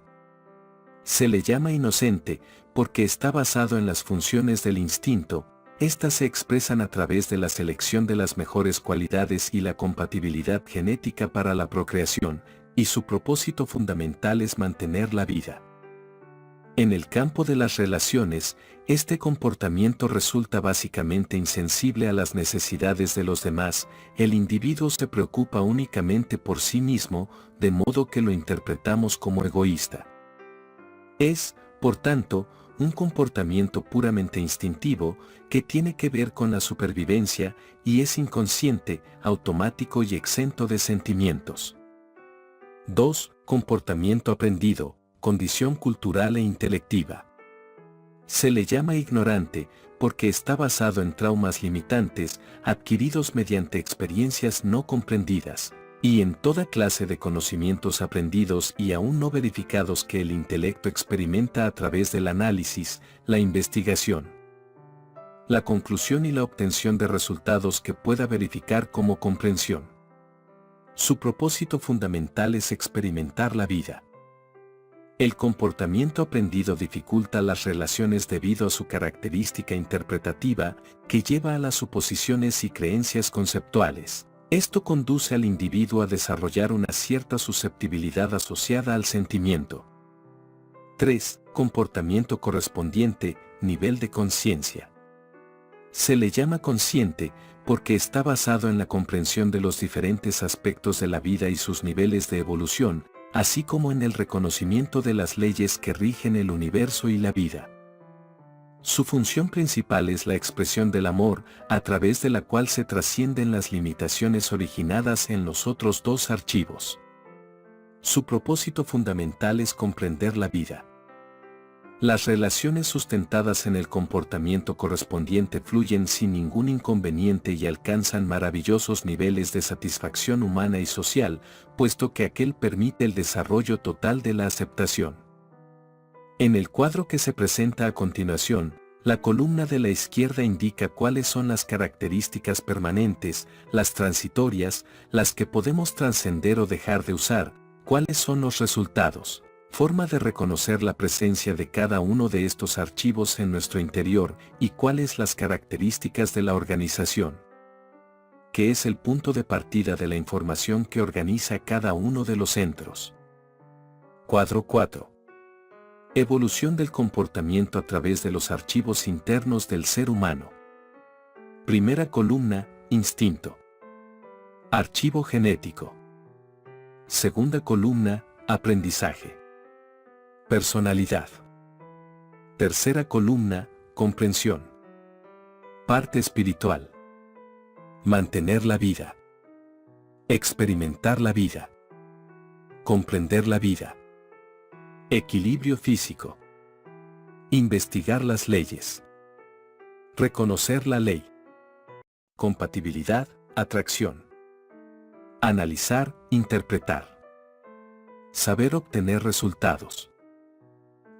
S1: Se le llama inocente porque está basado en las funciones del instinto. Estas se expresan a través de la selección de las mejores cualidades y la compatibilidad genética para la procreación, y su propósito fundamental es mantener la vida. En el campo de las relaciones, este comportamiento resulta básicamente insensible a las necesidades de los demás. El individuo se preocupa únicamente por sí mismo, de modo que lo interpretamos como egoísta. Es, por tanto, un comportamiento puramente instintivo, que tiene que ver con la supervivencia, y es inconsciente, automático y exento de sentimientos. 2. Comportamiento aprendido, condición cultural e intelectiva. Se le llama ignorante, porque está basado en traumas limitantes, adquiridos mediante experiencias no comprendidas, y en toda clase de conocimientos aprendidos y aún no verificados que el intelecto experimenta a través del análisis, la investigación, la conclusión y la obtención de resultados que pueda verificar como comprensión. Su propósito fundamental es experimentar la vida. El comportamiento aprendido dificulta las relaciones debido a su característica interpretativa, que lleva a las suposiciones y creencias conceptuales. Esto conduce al individuo a desarrollar una cierta susceptibilidad asociada al sentimiento. 3. Comportamiento correspondiente, nivel de conciencia. Se le llama consciente porque está basado en la comprensión de los diferentes aspectos de la vida y sus niveles de evolución, así como en el reconocimiento de las leyes que rigen el universo y la vida. Su función principal es la expresión del amor, a través de la cual se trascienden las limitaciones originadas en los otros dos archivos. Su propósito fundamental es comprender la vida. Las relaciones sustentadas en el comportamiento correspondiente fluyen sin ningún inconveniente y alcanzan maravillosos niveles de satisfacción humana y social, puesto que aquel permite el desarrollo total de la aceptación. En el cuadro que se presenta a continuación, la columna de la izquierda indica cuáles son las características permanentes, las transitorias, las que podemos trascender o dejar de usar, cuáles son los resultados, forma de reconocer la presencia de cada uno de estos archivos en nuestro interior y cuáles las características de la organización, que es el punto de partida de la información que organiza cada uno de los centros. Cuadro 4. Evolución del comportamiento a través de los archivos internos del ser humano. Primera columna, instinto. Archivo genético. Segunda columna, aprendizaje. Personalidad. Tercera columna, comprensión. Parte espiritual. Mantener la vida. Experimentar la vida. Comprender la vida. Equilibrio físico. Investigar las leyes. Reconocer la ley. Compatibilidad, atracción. Analizar, interpretar. Saber obtener resultados.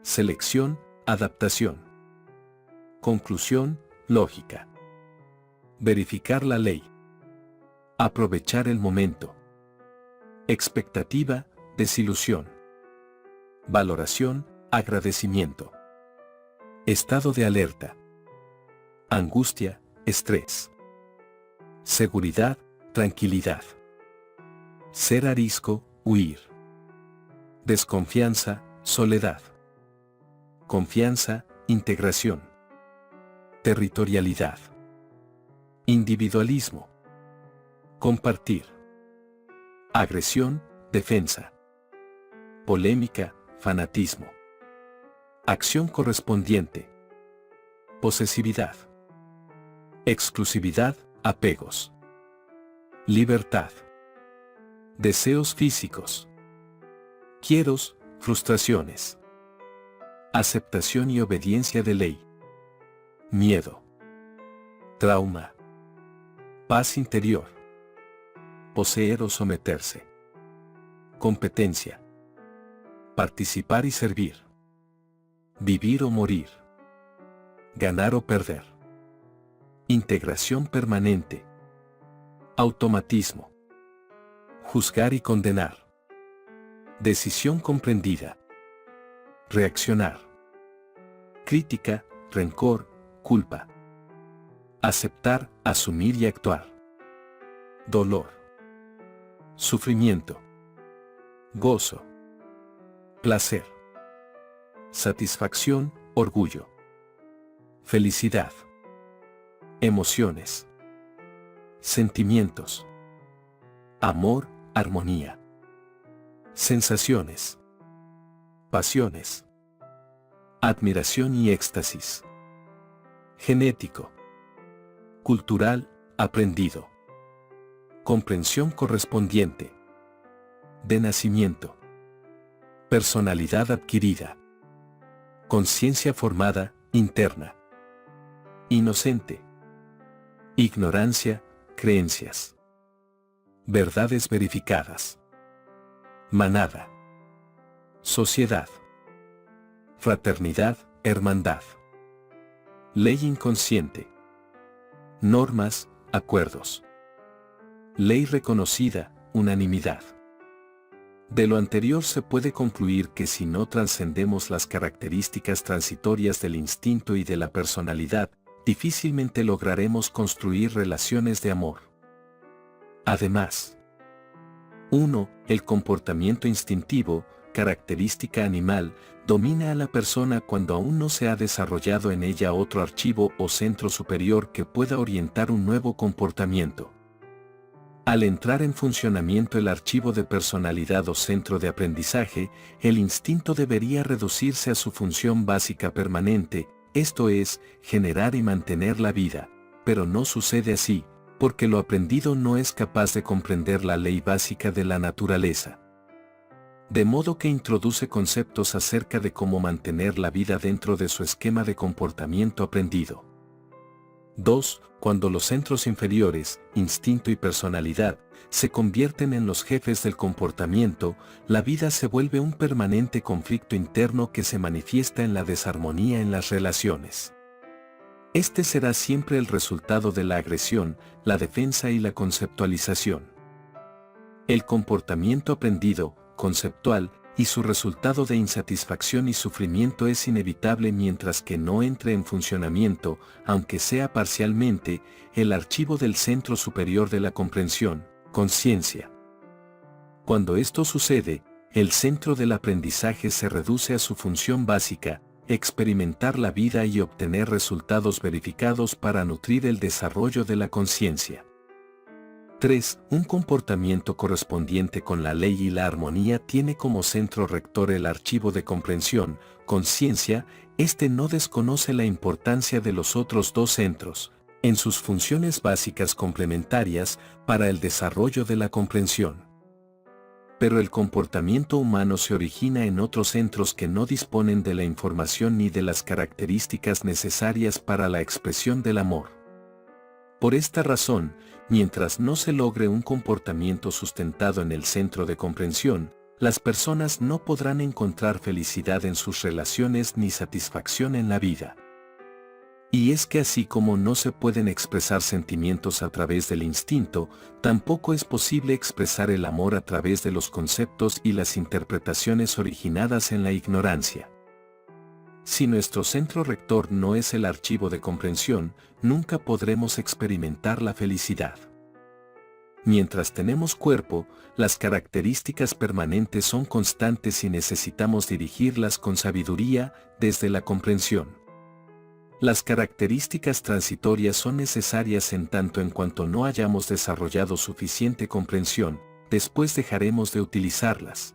S1: Selección, adaptación. Conclusión, lógica. Verificar la ley. Aprovechar el momento. Expectativa, desilusión. Valoración, agradecimiento. Estado de alerta. Angustia, estrés. Seguridad, tranquilidad. Ser arisco, huir. Desconfianza, soledad. confianza, integración. Territorialidad. Individualismo. Compartir. Agresión, defensa. Polémica, fanatismo. Acción correspondiente. Posesividad. Exclusividad, apegos. Libertad. Deseos físicos. Quieros, frustraciones. Aceptación y obediencia de ley. Miedo. Trauma. Paz interior. Poseer o someterse. Competencia. Participar y servir. Vivir o morir. Ganar o perder. Integración permanente. Automatismo. Juzgar y condenar. Decisión comprendida. Reaccionar. Crítica, rencor, culpa. Aceptar, asumir y actuar. Dolor. Sufrimiento. Gozo. Placer. Satisfacción, orgullo. Felicidad. Emociones. Sentimientos. Amor, armonía. Sensaciones. Pasiones. Admiración y éxtasis. Genético. Cultural, aprendido. Comprensión correspondiente. De nacimiento. Personalidad adquirida. Conciencia formada, interna. Inocente. Ignorancia, creencias. Verdades verificadas. Manada. Sociedad. Fraternidad, hermandad. Ley inconsciente. Normas, acuerdos. Ley reconocida, unanimidad. De lo anterior se puede concluir que si no trascendemos las características transitorias del instinto y de la personalidad, difícilmente lograremos construir relaciones de amor. Además, 1. El comportamiento instintivo, característica animal, domina a la persona cuando aún no se ha desarrollado en ella otro archivo o centro superior que pueda orientar un nuevo comportamiento. Al entrar en funcionamiento el archivo de personalidad o centro de aprendizaje, el instinto debería reducirse a su función básica permanente, esto es, generar y mantener la vida, pero no sucede así, porque lo aprendido no es capaz de comprender la ley básica de la naturaleza. De modo que introduce conceptos acerca de cómo mantener la vida dentro de su esquema de comportamiento aprendido. 2. Cuando los centros inferiores, instinto y personalidad, se convierten en los jefes del comportamiento, la vida se vuelve un permanente conflicto interno que se manifiesta en la desarmonía en las relaciones. Este será siempre el resultado de la agresión, la defensa y la conceptualización. El comportamiento aprendido, conceptual, y su resultado de insatisfacción y sufrimiento es inevitable mientras que no entre en funcionamiento, aunque sea parcialmente, el archivo del centro superior de la comprensión, conciencia. Cuando esto sucede, el centro del aprendizaje se reduce a su función básica, experimentar la vida y obtener resultados verificados para nutrir el desarrollo de la conciencia. 3. Un comportamiento correspondiente con la ley y la armonía tiene como centro rector el archivo de comprensión, conciencia, este no desconoce la importancia de los otros dos centros, en sus funciones básicas complementarias, para el desarrollo de la comprensión. Pero el comportamiento humano se origina en otros centros que no disponen de la información ni de las características necesarias para la expresión del amor. Por esta razón, mientras no se logre un comportamiento sustentado en el centro de comprensión, las personas no podrán encontrar felicidad en sus relaciones ni satisfacción en la vida. Y es que así como no se pueden expresar sentimientos a través del instinto, tampoco es posible expresar el amor a través de los conceptos y las interpretaciones originadas en la ignorancia. Si nuestro centro rector no es el archivo de comprensión, nunca podremos experimentar la felicidad. Mientras tenemos cuerpo, las características permanentes son constantes y necesitamos dirigirlas con sabiduría desde la comprensión. Las características transitorias son necesarias en tanto en cuanto no hayamos desarrollado suficiente comprensión, después dejaremos de utilizarlas.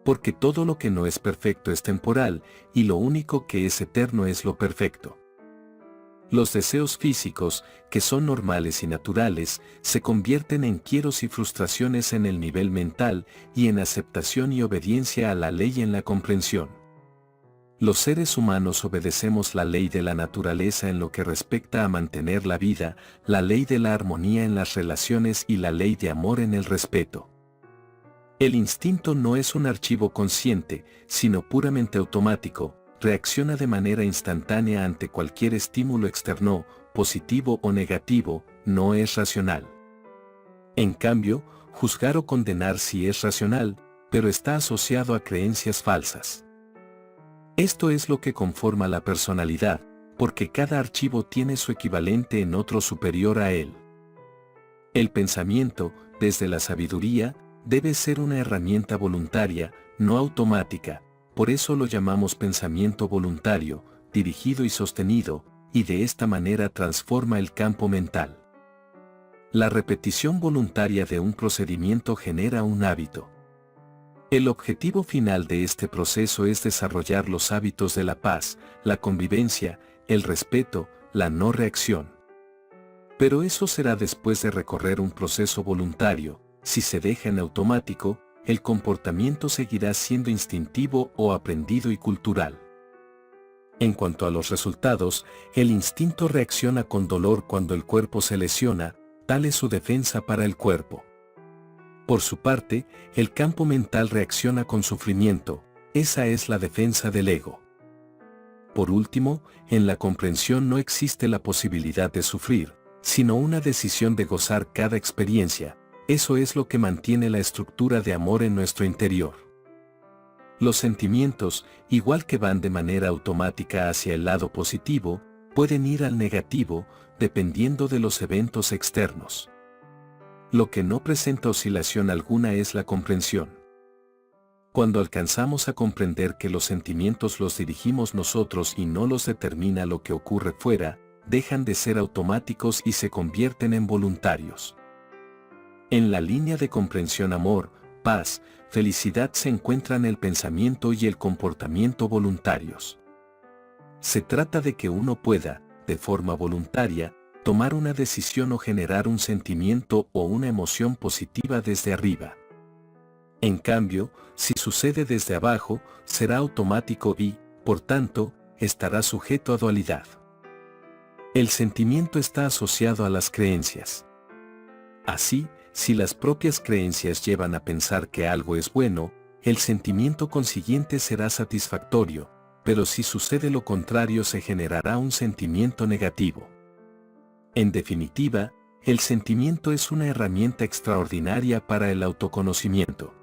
S1: Porque todo lo que no es perfecto es temporal, y lo único que es eterno es lo perfecto. Los deseos físicos, que son normales y naturales, se convierten en quieros y frustraciones en el nivel mental y en aceptación y obediencia a la ley en la comprensión. Los seres humanos obedecemos la ley de la naturaleza en lo que respecta a mantener la vida, la ley de la armonía en las relaciones y la ley de amor en el respeto. El instinto no es un archivo consciente, sino puramente automático. Reacciona de manera instantánea ante cualquier estímulo externo, positivo o negativo, no es racional. En cambio, juzgar o condenar sí es racional, pero está asociado a creencias falsas. Esto es lo que conforma la personalidad, porque cada archivo tiene su equivalente en otro superior a él. El pensamiento, desde la sabiduría, debe ser una herramienta voluntaria, no automática. Por eso lo llamamos pensamiento voluntario, dirigido y sostenido, y de esta manera transforma el campo mental. La repetición voluntaria de un procedimiento genera un hábito. El objetivo final de este proceso es desarrollar los hábitos de la paz, la convivencia, el respeto, la no reacción. Pero eso será después de recorrer un proceso voluntario. Si se deja en automático, el comportamiento seguirá siendo instintivo o aprendido y cultural. En cuanto a los resultados, el instinto reacciona con dolor cuando el cuerpo se lesiona, tal es su defensa para el cuerpo. Por su parte, el campo mental reacciona con sufrimiento, esa es la defensa del ego. Por último, en la comprensión no existe la posibilidad de sufrir, sino una decisión de gozar cada experiencia. Eso es lo que mantiene la estructura de amor en nuestro interior. Los sentimientos, igual que van de manera automática hacia el lado positivo, pueden ir al negativo, dependiendo de los eventos externos. Lo que no presenta oscilación alguna es la comprensión. Cuando alcanzamos a comprender que los sentimientos los dirigimos nosotros y no los determina lo que ocurre fuera, dejan de ser automáticos y se convierten en voluntarios. En la línea de comprensión, amor, paz, felicidad se encuentran el pensamiento y el comportamiento voluntarios. Se trata de que uno pueda, de forma voluntaria, tomar una decisión o generar un sentimiento o una emoción positiva desde arriba. En cambio, si sucede desde abajo, será automático y, por tanto, estará sujeto a dualidad. El sentimiento está asociado a las creencias. Así, si las propias creencias llevan a pensar que algo es bueno, el sentimiento consiguiente será satisfactorio, pero si sucede lo contrario se generará un sentimiento negativo. En definitiva, el sentimiento es una herramienta extraordinaria para el autoconocimiento.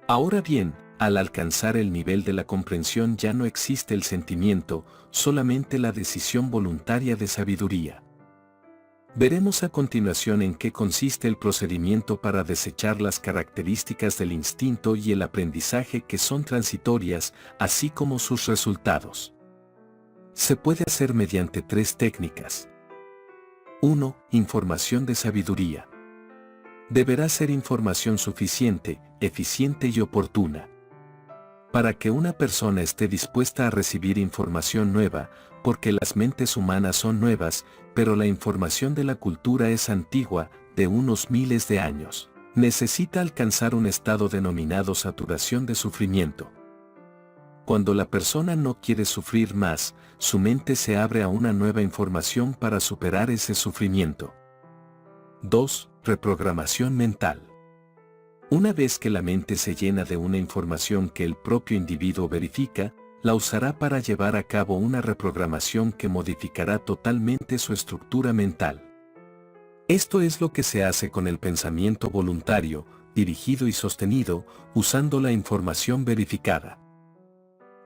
S1: Ahora bien, al alcanzar el nivel de la comprensión ya no existe el sentimiento, solamente la decisión voluntaria de sabiduría. Veremos a continuación en qué consiste el procedimiento para desechar las características del instinto y el aprendizaje que son transitorias, así como sus resultados. Se puede hacer mediante 3 técnicas. 1. Información de sabiduría. Deberá ser información suficiente, eficiente y oportuna. Para que una persona esté dispuesta a recibir información nueva, porque las mentes humanas son nuevas, pero la información de la cultura es antigua, de unos miles de años, necesita alcanzar un estado denominado saturación de sufrimiento. Cuando la persona no quiere sufrir más, su mente se abre a una nueva información para superar ese sufrimiento. 2. Reprogramación mental. Una vez que la mente se llena de una información que el propio individuo verifica, la usará para llevar a cabo una reprogramación que modificará totalmente su estructura mental. Esto es lo que se hace con el pensamiento voluntario, dirigido y sostenido, usando la información verificada.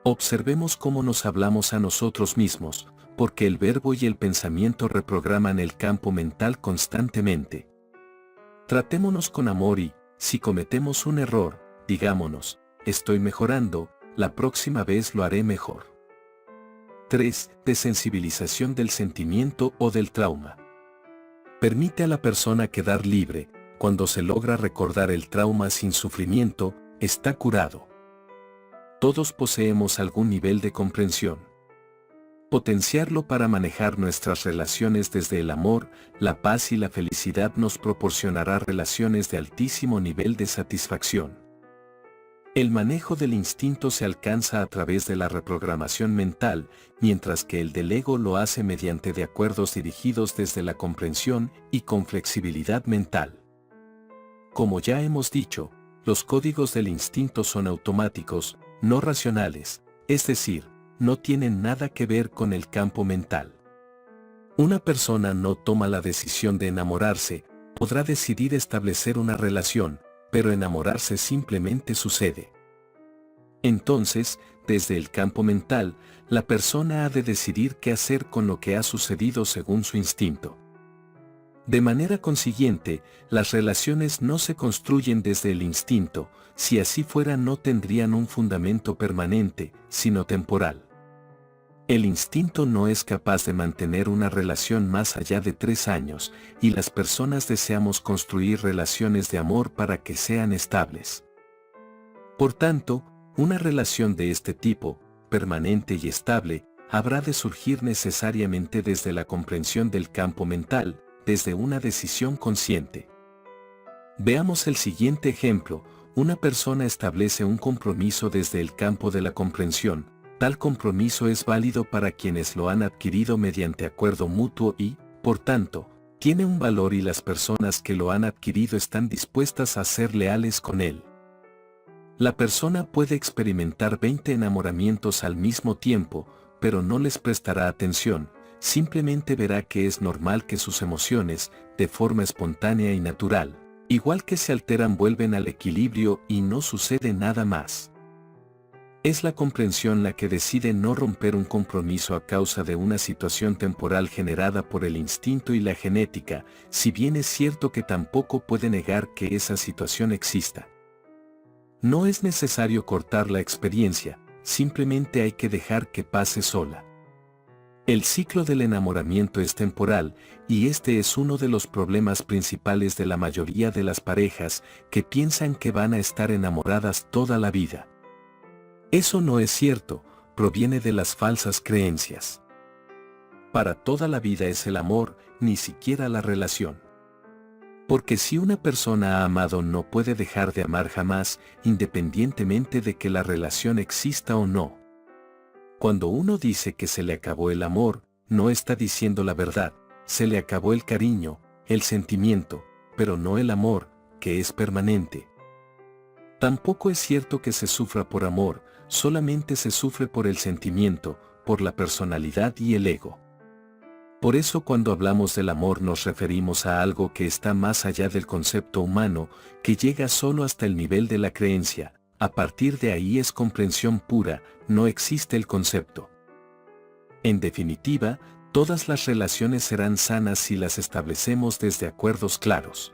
S1: Observemos cómo nos hablamos a nosotros mismos, porque el verbo y el pensamiento reprograman el campo mental constantemente. Tratémonos con amor y, si cometemos un error, digámonos, estoy mejorando, la próxima vez lo haré mejor. 3. Desensibilización del sentimiento o del trauma. Permite a la persona quedar libre. Cuando se logra recordar el trauma sin sufrimiento, está curado. Todos poseemos algún nivel de comprensión. Potenciarlo para manejar nuestras relaciones desde el amor, la paz y la felicidad nos proporcionará relaciones de altísimo nivel de satisfacción. El manejo del instinto se alcanza a través de la reprogramación mental, mientras que el del ego lo hace mediante de acuerdos dirigidos desde la comprensión y con flexibilidad mental. Como ya hemos dicho, los códigos del instinto son automáticos, no racionales, es decir, no tienen nada que ver con el campo mental. Una persona no toma la decisión de enamorarse, podrá decidir establecer una relación, pero enamorarse simplemente sucede. Entonces, desde el campo mental, la persona ha de decidir qué hacer con lo que ha sucedido según su instinto. De manera consiguiente, las relaciones no se construyen desde el instinto, si así fuera no tendrían un fundamento permanente, sino temporal. El instinto no es capaz de mantener una relación más allá de 3 años, y las personas deseamos construir relaciones de amor para que sean estables. Por tanto, una relación de este tipo, permanente y estable, habrá de surgir necesariamente desde la comprensión del campo mental, desde una decisión consciente. Veamos el siguiente ejemplo. Una persona establece un compromiso desde el campo de la comprensión. Tal compromiso es válido para quienes lo han adquirido mediante acuerdo mutuo y, por tanto, tiene un valor y las personas que lo han adquirido están dispuestas a ser leales con él. La persona puede experimentar 20 enamoramientos al mismo tiempo, pero no les prestará atención, simplemente verá que es normal que sus emociones, de forma espontánea y natural, igual que se alteran, vuelven al equilibrio y no sucede nada más. Es la comprensión la que decide no romper un compromiso a causa de una situación temporal generada por el instinto y la genética, si bien es cierto que tampoco puede negar que esa situación exista. No es necesario cortar la experiencia, simplemente hay que dejar que pase sola. El ciclo del enamoramiento es temporal, y este es uno de los problemas principales de la mayoría de las parejas que piensan que van a estar enamoradas toda la vida. Eso no es cierto, proviene de las falsas creencias. Para toda la vida es el amor, ni siquiera la relación. Porque si una persona ha amado no puede dejar de amar jamás, independientemente de que la relación exista o no. Cuando uno dice que se le acabó el amor, no está diciendo la verdad, se le acabó el cariño, el sentimiento, pero no el amor, que es permanente. Tampoco es cierto que se sufra por amor, solamente se sufre por el sentimiento, por la personalidad y el ego. Por eso cuando hablamos del amor nos referimos a algo que está más allá del concepto humano, que llega solo hasta el nivel de la creencia. A partir de ahí es comprensión pura, no existe el concepto. En definitiva, todas las relaciones serán sanas si las establecemos desde acuerdos claros.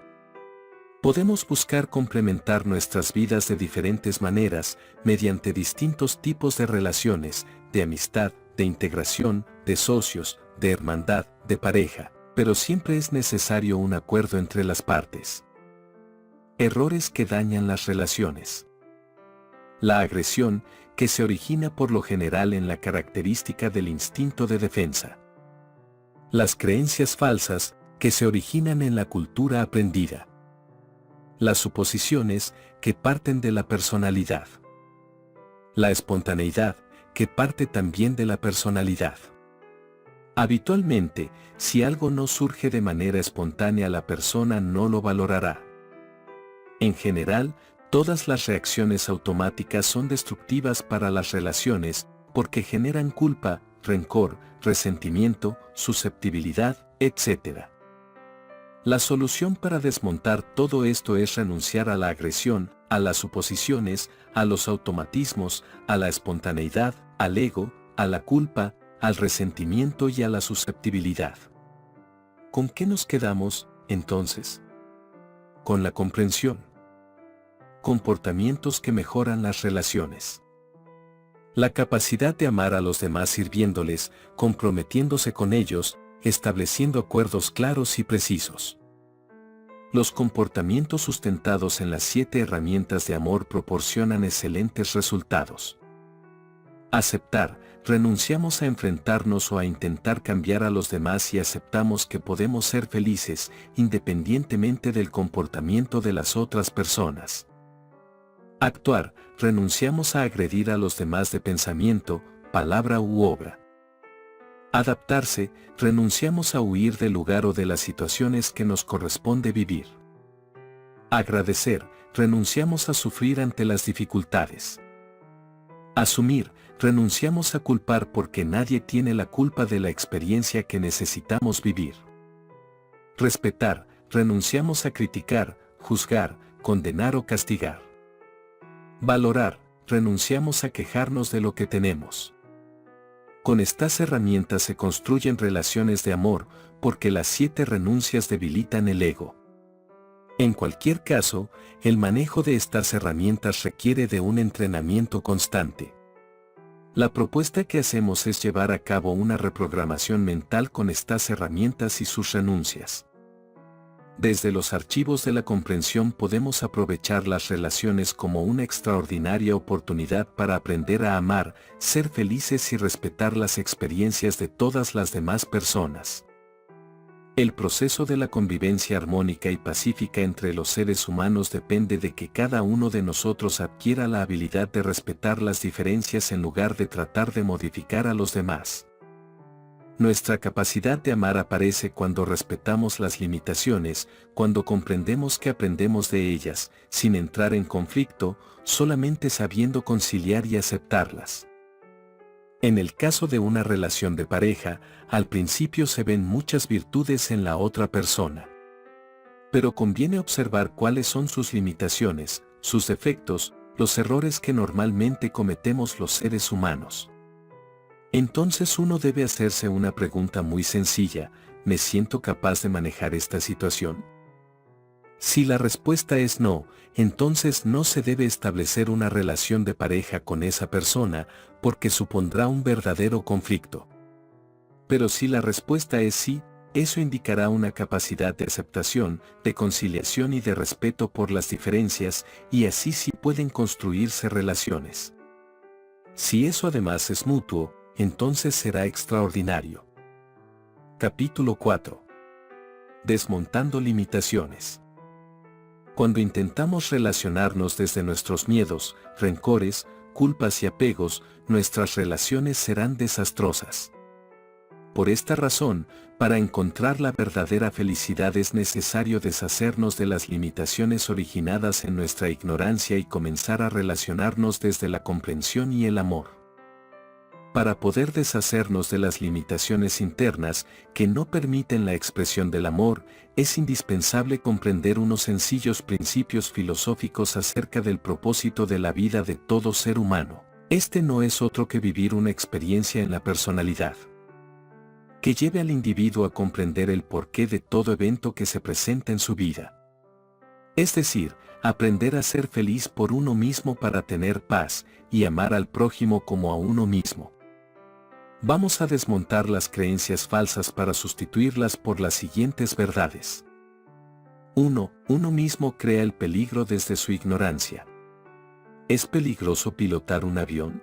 S1: Podemos buscar complementar nuestras vidas de diferentes maneras, mediante distintos tipos de relaciones, de amistad, de integración, de socios, de hermandad, de pareja, pero siempre es necesario un acuerdo entre las partes. Errores que dañan las relaciones. La agresión, que se origina por lo general en la característica del instinto de defensa. Las creencias falsas, que se originan en la cultura aprendida. Las suposiciones, que parten de la personalidad. La espontaneidad, que parte también de la personalidad. Habitualmente, si algo no surge de manera espontánea, la persona no lo valorará. En general, todas las reacciones automáticas son destructivas para las relaciones, porque generan culpa, rencor, resentimiento, susceptibilidad, etc. La solución para desmontar todo esto es renunciar a la agresión, a las suposiciones, a los automatismos, a la espontaneidad, al ego, a la culpa, al resentimiento y a la susceptibilidad. ¿Con qué nos quedamos, entonces? con la comprensión. Comportamientos que mejoran las relaciones. La capacidad de amar a los demás sirviéndoles, comprometiéndose con ellos, estableciendo acuerdos claros y precisos. Los comportamientos sustentados en las 7 herramientas de amor proporcionan excelentes resultados. Aceptar. Renunciamos a enfrentarnos o a intentar cambiar a los demás y aceptamos que podemos ser felices, independientemente del comportamiento de las otras personas. Actuar. Renunciamos a agredir a los demás de pensamiento, palabra u obra. Adaptarse. Renunciamos a huir del lugar o de las situaciones que nos corresponde vivir. Agradecer. Renunciamos a sufrir ante las dificultades. Asumir. Renunciamos a culpar porque nadie tiene la culpa de la experiencia que necesitamos vivir. Respetar. Renunciamos a criticar, juzgar, condenar o castigar. Valorar. Renunciamos a quejarnos de lo que tenemos. Con estas herramientas se construyen relaciones de amor, porque las 7 renuncias debilitan el ego. En cualquier caso, el manejo de estas herramientas requiere de un entrenamiento constante. La propuesta que hacemos es llevar a cabo una reprogramación mental con estas herramientas y sus renuncias. Desde los archivos de la comprensión podemos aprovechar las relaciones como una extraordinaria oportunidad para aprender a amar, ser felices y respetar las experiencias de todas las demás personas. El proceso de la convivencia armónica y pacífica entre los seres humanos depende de que cada uno de nosotros adquiera la habilidad de respetar las diferencias en lugar de tratar de modificar a los demás. Nuestra capacidad de amar aparece cuando respetamos las limitaciones, cuando comprendemos que aprendemos de ellas, sin entrar en conflicto, solamente sabiendo conciliar y aceptarlas. En el caso de una relación de pareja, al principio se ven muchas virtudes en la otra persona. Pero conviene observar cuáles son sus limitaciones, sus defectos, los errores que normalmente cometemos los seres humanos. Entonces uno debe hacerse una pregunta muy sencilla: ¿me siento capaz de manejar esta situación? Si la respuesta es no, entonces no se debe establecer una relación de pareja con esa persona, porque supondrá un verdadero conflicto. Pero si la respuesta es sí, eso indicará una capacidad de aceptación, de conciliación y de respeto por las diferencias, y así sí pueden construirse relaciones. Si eso además es mutuo, entonces será extraordinario. Capítulo 4. Desmontando limitaciones. Cuando intentamos relacionarnos desde nuestros miedos, rencores, culpas y apegos, nuestras relaciones serán desastrosas. Por esta razón, para encontrar la verdadera felicidad es necesario deshacernos de las limitaciones originadas en nuestra ignorancia y comenzar a relacionarnos desde la comprensión y el amor. Para poder deshacernos de las limitaciones internas que no permiten la expresión del amor, es indispensable comprender unos sencillos principios filosóficos acerca del propósito de la vida de todo ser humano. Este no es otro que vivir una experiencia en la personalidad, que lleve al individuo a comprender el porqué de todo evento que se presenta en su vida. Es decir, aprender a ser feliz por uno mismo para tener paz, y amar al prójimo como a uno mismo. Vamos a desmontar las creencias falsas para sustituirlas por las siguientes verdades. 1. Uno mismo crea el peligro desde su ignorancia. ¿Es peligroso pilotar un avión?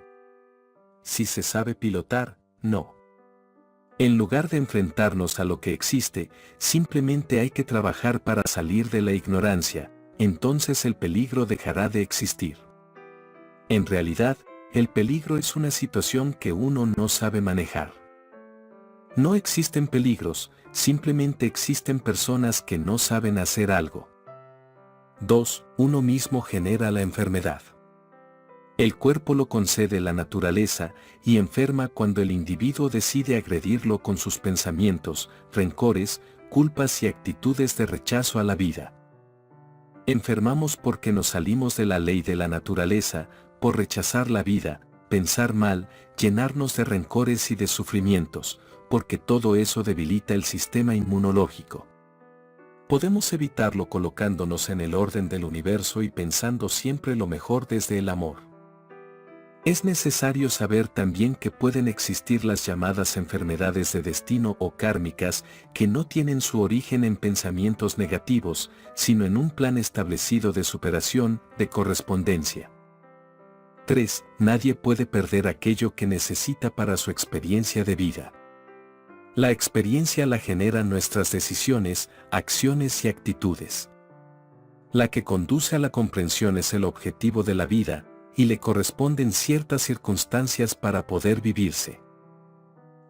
S1: Si se sabe pilotar, no. En lugar de enfrentarnos a lo que existe, simplemente hay que trabajar para salir de la ignorancia, entonces el peligro dejará de existir. En realidad, el peligro es una situación que uno no sabe manejar. No existen peligros, simplemente existen personas que no saben hacer algo. 2. Uno mismo genera la enfermedad. El cuerpo lo concede la naturaleza, y enferma cuando el individuo decide agredirlo con sus pensamientos, rencores, culpas y actitudes de rechazo a la vida. Enfermamos porque nos salimos de la ley de la naturaleza, por rechazar la vida, pensar mal, llenarnos de rencores y de sufrimientos, porque todo eso debilita el sistema inmunológico. Podemos evitarlo colocándonos en el orden del universo y pensando siempre lo mejor desde el amor. Es necesario saber también que pueden existir las llamadas enfermedades de destino o kármicas que no tienen su origen en pensamientos negativos, sino en un plan establecido de superación, de correspondencia. 3. Nadie puede perder aquello que necesita para su experiencia de vida. La experiencia la generan nuestras decisiones, acciones y actitudes. La que conduce a la comprensión es el objetivo de la vida, y le corresponden ciertas circunstancias para poder vivirse.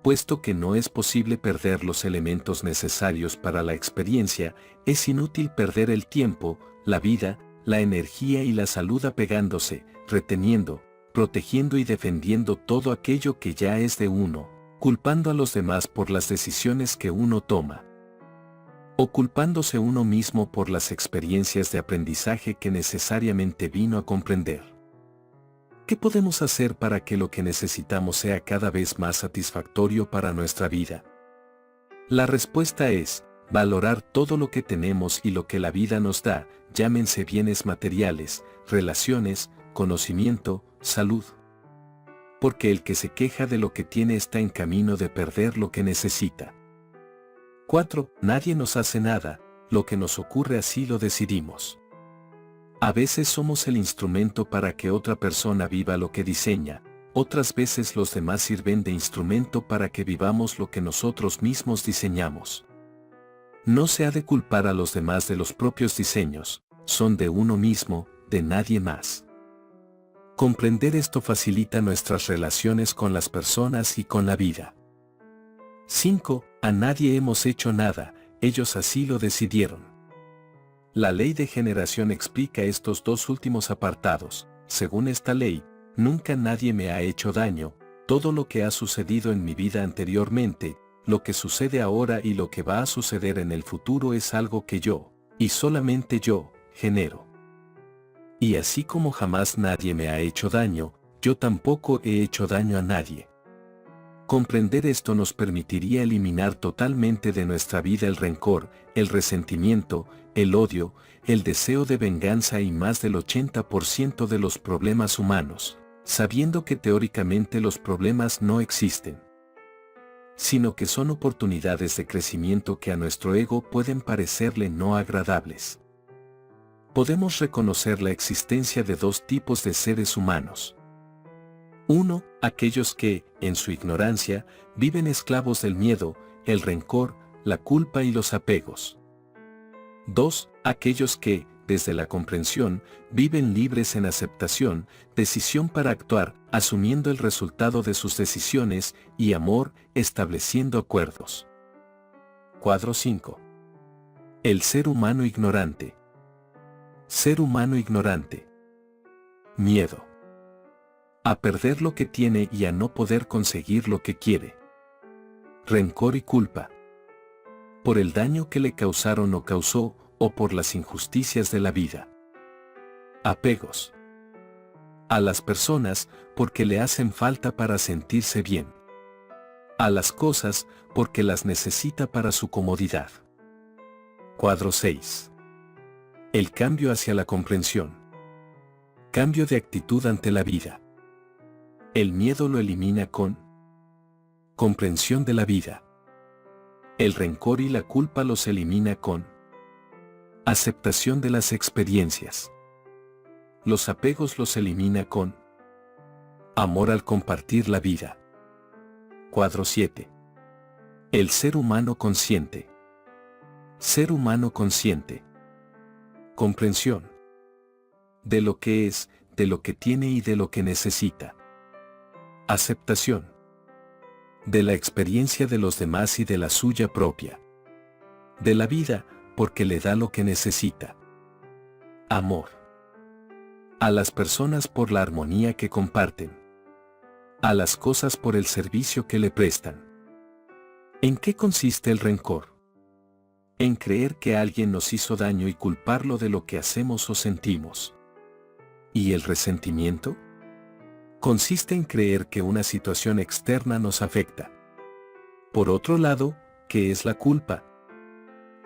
S1: Puesto que no es posible perder los elementos necesarios para la experiencia, es inútil perder el tiempo, la vida, la energía y la salud apegándose, reteniendo, protegiendo y defendiendo todo aquello que ya es de uno, culpando a los demás por las decisiones que uno toma, o culpándose uno mismo por las experiencias de aprendizaje que necesariamente vino a comprender. ¿Qué podemos hacer para que lo que necesitamos sea cada vez más satisfactorio para nuestra vida? La respuesta es, valorar todo lo que tenemos y lo que la vida nos da, llámense bienes materiales, relaciones, conocimiento, salud. Porque el que se queja de lo que tiene está en camino de perder lo que necesita. 4. Nadie nos hace nada, lo que nos ocurre así lo decidimos. A veces somos el instrumento para que otra persona viva lo que diseña, otras veces los demás sirven de instrumento para que vivamos lo que nosotros mismos diseñamos. No se ha de culpar a los demás de los propios diseños, son de uno mismo, de nadie más. Comprender esto facilita nuestras relaciones con las personas y con la vida. 5. A nadie hemos hecho nada, ellos así lo decidieron. La ley de generación explica estos dos últimos apartados. Según esta ley, nunca nadie me ha hecho daño, todo lo que ha sucedido en mi vida anteriormente, lo que sucede ahora y lo que va a suceder en el futuro es algo que yo, y solamente yo, genero. Y así como jamás nadie me ha hecho daño, yo tampoco he hecho daño a nadie. Comprender esto nos permitiría eliminar totalmente de nuestra vida el rencor, el resentimiento, el odio, el deseo de venganza y más del 80% de los problemas humanos, sabiendo que teóricamente los problemas no existen, sino que son oportunidades de crecimiento que a nuestro ego pueden parecerle no agradables. Podemos reconocer la existencia de dos tipos de seres humanos. 1. Aquellos que, en su ignorancia, viven esclavos del miedo, el rencor, la culpa y los apegos. 2. Aquellos que, desde la comprensión, viven libres en aceptación, decisión para actuar, asumiendo el resultado de sus decisiones, y amor, estableciendo acuerdos. Cuadro 5. El ser humano ignorante. Ser humano ignorante. Miedo. A perder lo que tiene y a no poder conseguir lo que quiere. Rencor y culpa. Por el daño que le causaron o causó, o por las injusticias de la vida. Apegos. A las personas, porque le hacen falta para sentirse bien. A las cosas, porque las necesita para su comodidad. Cuadro 6. El cambio hacia la comprensión. Cambio de actitud ante la vida. El miedo lo elimina con comprensión de la vida. El rencor y la culpa los elimina con aceptación de las experiencias. Los apegos los elimina con amor al compartir la vida. Cuadro 7. El ser humano consciente. Ser humano consciente. Comprensión. De lo que es, de lo que tiene y de lo que necesita. Aceptación. De la experiencia de los demás y de la suya propia. De la vida, porque le da lo que necesita. Amor. A las personas por la armonía que comparten. A las cosas por el servicio que le prestan. ¿En qué consiste el rencor? En creer que alguien nos hizo daño y culparlo de lo que hacemos o sentimos. ¿Y el resentimiento? Consiste en creer que una situación externa nos afecta. Por otro lado, ¿qué es la culpa?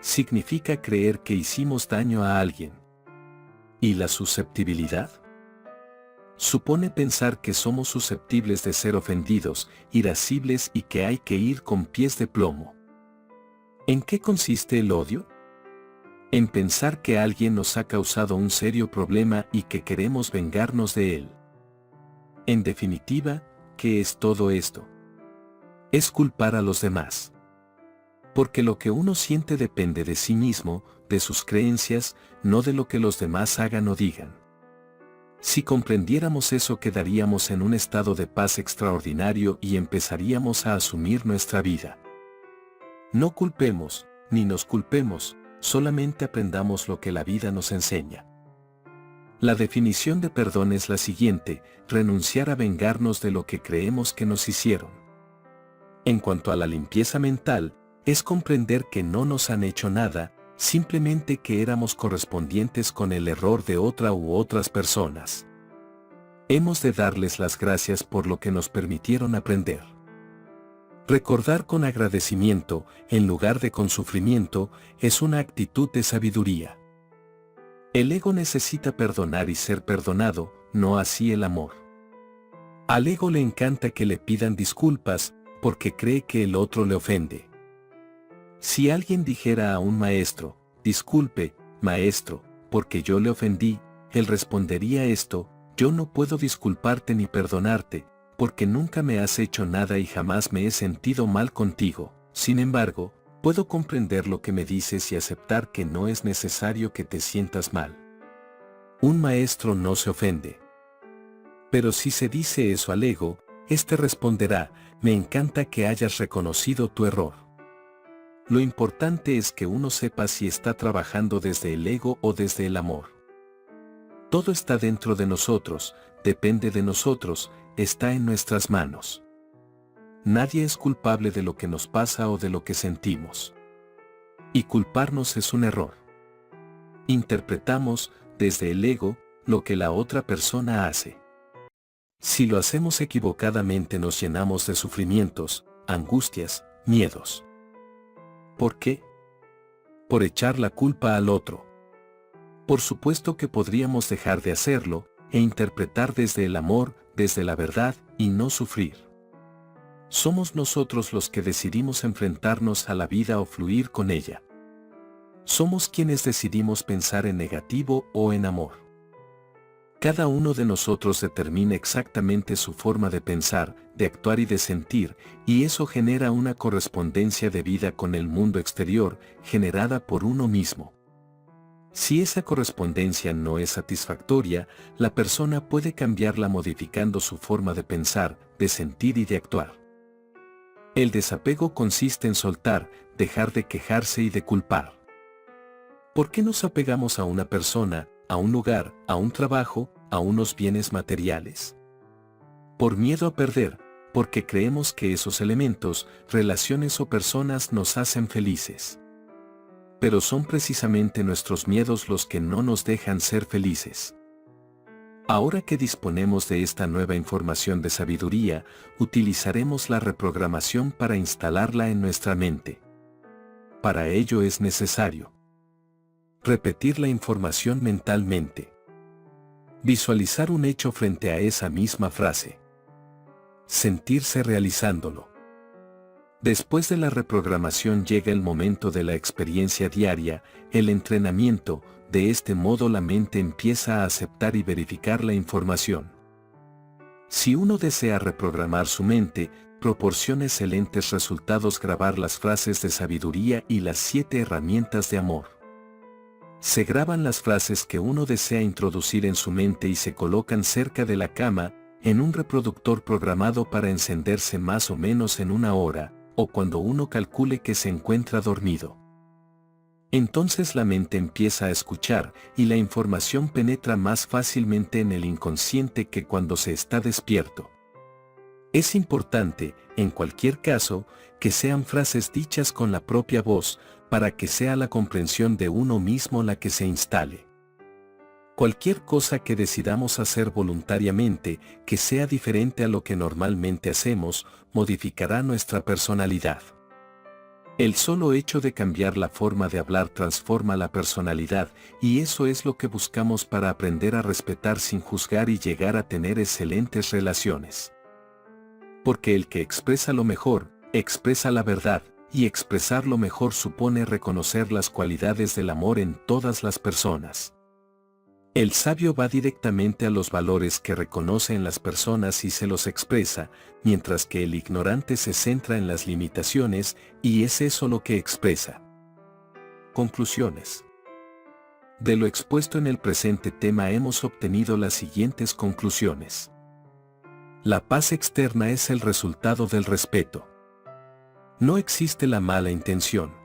S1: significa creer que hicimos daño a alguien. ¿Y la susceptibilidad? Supone pensar que somos susceptibles de ser ofendidos, irascibles y que hay que ir con pies de plomo. ¿En qué consiste el odio? En pensar que alguien nos ha causado un serio problema y que queremos vengarnos de él. En definitiva, ¿qué es todo esto? Es culpar a los demás. Porque lo que uno siente depende de sí mismo, de sus creencias, no de lo que los demás hagan o digan. Si comprendiéramos eso, quedaríamos en un estado de paz extraordinario y empezaríamos a asumir nuestra vida. No culpemos, ni nos culpemos, solamente aprendamos lo que la vida nos enseña. La definición de perdón es la siguiente: renunciar a vengarnos de lo que creemos que nos hicieron. En cuanto a la limpieza mental, es comprender que no nos han hecho nada, simplemente que éramos correspondientes con el error de otra u otras personas. Hemos de darles las gracias por lo que nos permitieron aprender. Recordar con agradecimiento, en lugar de con sufrimiento, es una actitud de sabiduría. El ego necesita perdonar y ser perdonado, no así el amor. Al ego le encanta que le pidan disculpas, porque cree que el otro le ofende. Si alguien dijera a un maestro, disculpe, maestro, porque yo le ofendí, él respondería esto: yo no puedo disculparte ni perdonarte, porque nunca me has hecho nada y jamás me he sentido mal contigo. Sin embargo, puedo comprender lo que me dices y aceptar que no es necesario que te sientas mal. Un maestro no se ofende. Pero si se dice eso al ego, éste responderá: me encanta que hayas reconocido tu error. Lo importante es que uno sepa si está trabajando desde el ego o desde el amor. Todo está dentro de nosotros, depende de nosotros, está en nuestras manos. Nadie es culpable de lo que nos pasa o de lo que sentimos. Y culparnos es un error. Interpretamos, desde el ego, lo que la otra persona hace. Si lo hacemos equivocadamente, nos llenamos de sufrimientos, angustias, miedos. ¿Por qué? Por echar la culpa al otro. Por supuesto que podríamos dejar de hacerlo, e interpretar desde el amor, desde la verdad, y no sufrir. Somos nosotros los que decidimos enfrentarnos a la vida o fluir con ella. Somos quienes decidimos pensar en negativo o en amor. Cada uno de nosotros determina exactamente su forma de pensar, de actuar y de sentir, y eso genera una correspondencia de vida con el mundo exterior, generada por uno mismo. Si esa correspondencia no es satisfactoria, la persona puede cambiarla modificando su forma de pensar, de sentir y de actuar. El desapego consiste en soltar, dejar de quejarse y de culpar. ¿Por qué nos apegamos a una persona, a un lugar, a un trabajo, a unos bienes materiales? Por miedo a perder, porque creemos que esos elementos, relaciones o personas nos hacen felices. Pero son precisamente nuestros miedos los que no nos dejan ser felices. Ahora que disponemos de esta nueva información de sabiduría, utilizaremos la reprogramación para instalarla en nuestra mente. Para ello es necesario repetir la información mentalmente. Visualizar un hecho frente a esa misma frase. Sentirse realizándolo. Después de la reprogramación llega el momento de la experiencia diaria, el entrenamiento. De este modo la mente empieza a aceptar y verificar la información. Si uno desea reprogramar su mente, proporciona excelentes resultados grabar las frases de sabiduría y las 7 herramientas de amor. Se graban las frases que uno desea introducir en su mente y se colocan cerca de la cama, en un reproductor programado para encenderse más o menos en 1 hora, o cuando uno calcule que se encuentra dormido. Entonces la mente empieza a escuchar y la información penetra más fácilmente en el inconsciente que cuando se está despierto. Es importante, en cualquier caso, que sean frases dichas con la propia voz, para que sea la comprensión de uno mismo la que se instale. Cualquier cosa que decidamos hacer voluntariamente, que sea diferente a lo que normalmente hacemos, modificará nuestra personalidad. El solo hecho de cambiar la forma de hablar transforma la personalidad, y eso es lo que buscamos para aprender a respetar sin juzgar y llegar a tener excelentes relaciones. Porque el que expresa lo mejor, expresa la verdad, y expresar lo mejor supone reconocer las cualidades del amor en todas las personas. El sabio va directamente a los valores que reconoce en las personas y se los expresa, mientras que el ignorante se centra en las limitaciones, y es eso lo que expresa. Conclusiones. De lo expuesto en el presente tema hemos obtenido las siguientes conclusiones. La paz externa es el resultado del respeto. No existe la mala intención.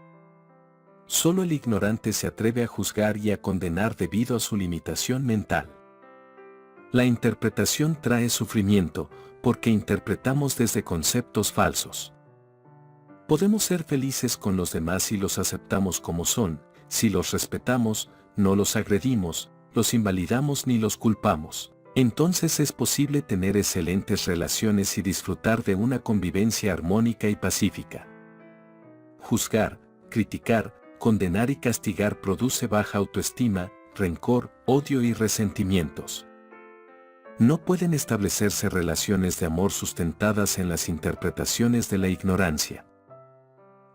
S1: Solo el ignorante se atreve a juzgar y a condenar debido a su limitación mental. La interpretación trae sufrimiento, porque interpretamos desde conceptos falsos. Podemos ser felices con los demás si los aceptamos como son, si los respetamos, no los agredimos, los invalidamos ni los culpamos. Entonces es posible tener excelentes relaciones y disfrutar de una convivencia armónica y pacífica. Juzgar, criticar, condenar y castigar produce baja autoestima, rencor, odio y resentimientos. No pueden establecerse relaciones de amor sustentadas en las interpretaciones de la ignorancia.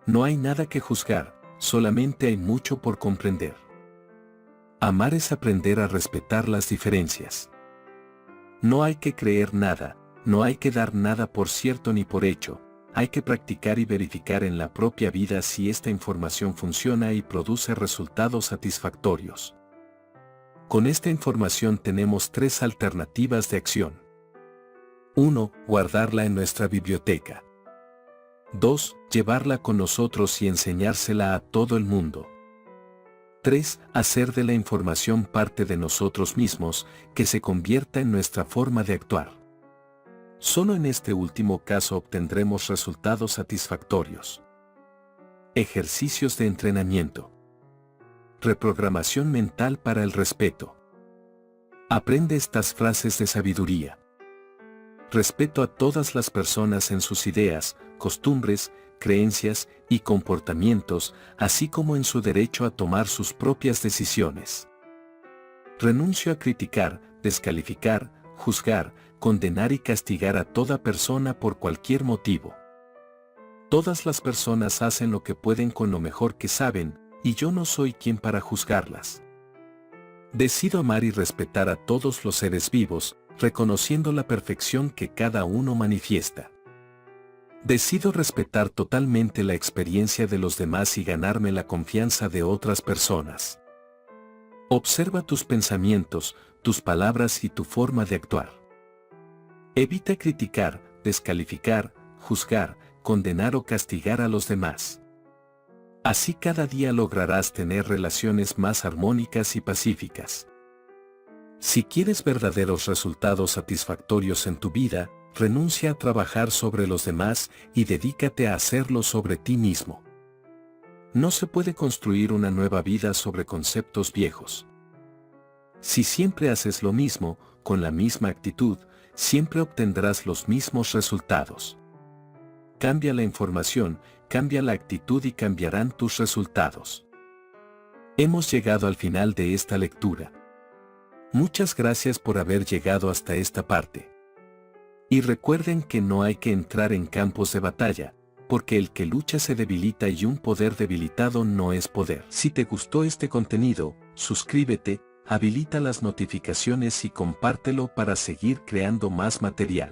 S1: No hay nada que juzgar, solamente hay mucho por comprender. Amar es aprender a respetar las diferencias. No hay que creer nada, no hay que dar nada por cierto ni por hecho. Hay que practicar y verificar en la propia vida si esta información funciona y produce resultados satisfactorios. Con esta información tenemos 3 alternativas de acción. 1. Guardarla en nuestra biblioteca. 2. Llevarla con nosotros y enseñársela a todo el mundo. 3. Hacer de la información parte de nosotros mismos, que se convierta en nuestra forma de actuar. Solo en este último caso obtendremos resultados satisfactorios. Ejercicios de entrenamiento. Reprogramación mental para el respeto. Aprende estas frases de sabiduría. Respeto a todas las personas en sus ideas, costumbres, creencias y comportamientos, así como en su derecho a tomar sus propias decisiones. Renuncio a criticar, descalificar, juzgar, condenar y castigar a toda persona por cualquier motivo. Todas las personas hacen lo que pueden con lo mejor que saben, y yo no soy quien para juzgarlas. Decido amar y respetar a todos los seres vivos, reconociendo la perfección que cada uno manifiesta. Decido respetar totalmente la experiencia de los demás y ganarme la confianza de otras personas. Observa tus pensamientos, tus palabras y tu forma de actuar. Evita criticar, descalificar, juzgar, condenar o castigar a los demás. Así cada día lograrás tener relaciones más armónicas y pacíficas. Si quieres verdaderos resultados satisfactorios en tu vida, renuncia a trabajar sobre los demás y dedícate a hacerlo sobre ti mismo. No se puede construir una nueva vida sobre conceptos viejos. Si siempre haces lo mismo, con la misma actitud, siempre obtendrás los mismos resultados. Cambia la información, cambia la actitud y cambiarán tus resultados. Hemos llegado al final de esta lectura. Muchas gracias por haber llegado hasta esta parte. Y recuerden que no hay que entrar en campos de batalla, porque el que lucha se debilita y un poder debilitado no es poder. Si te gustó este contenido, suscríbete, habilita las notificaciones y compártelo para seguir creando más material.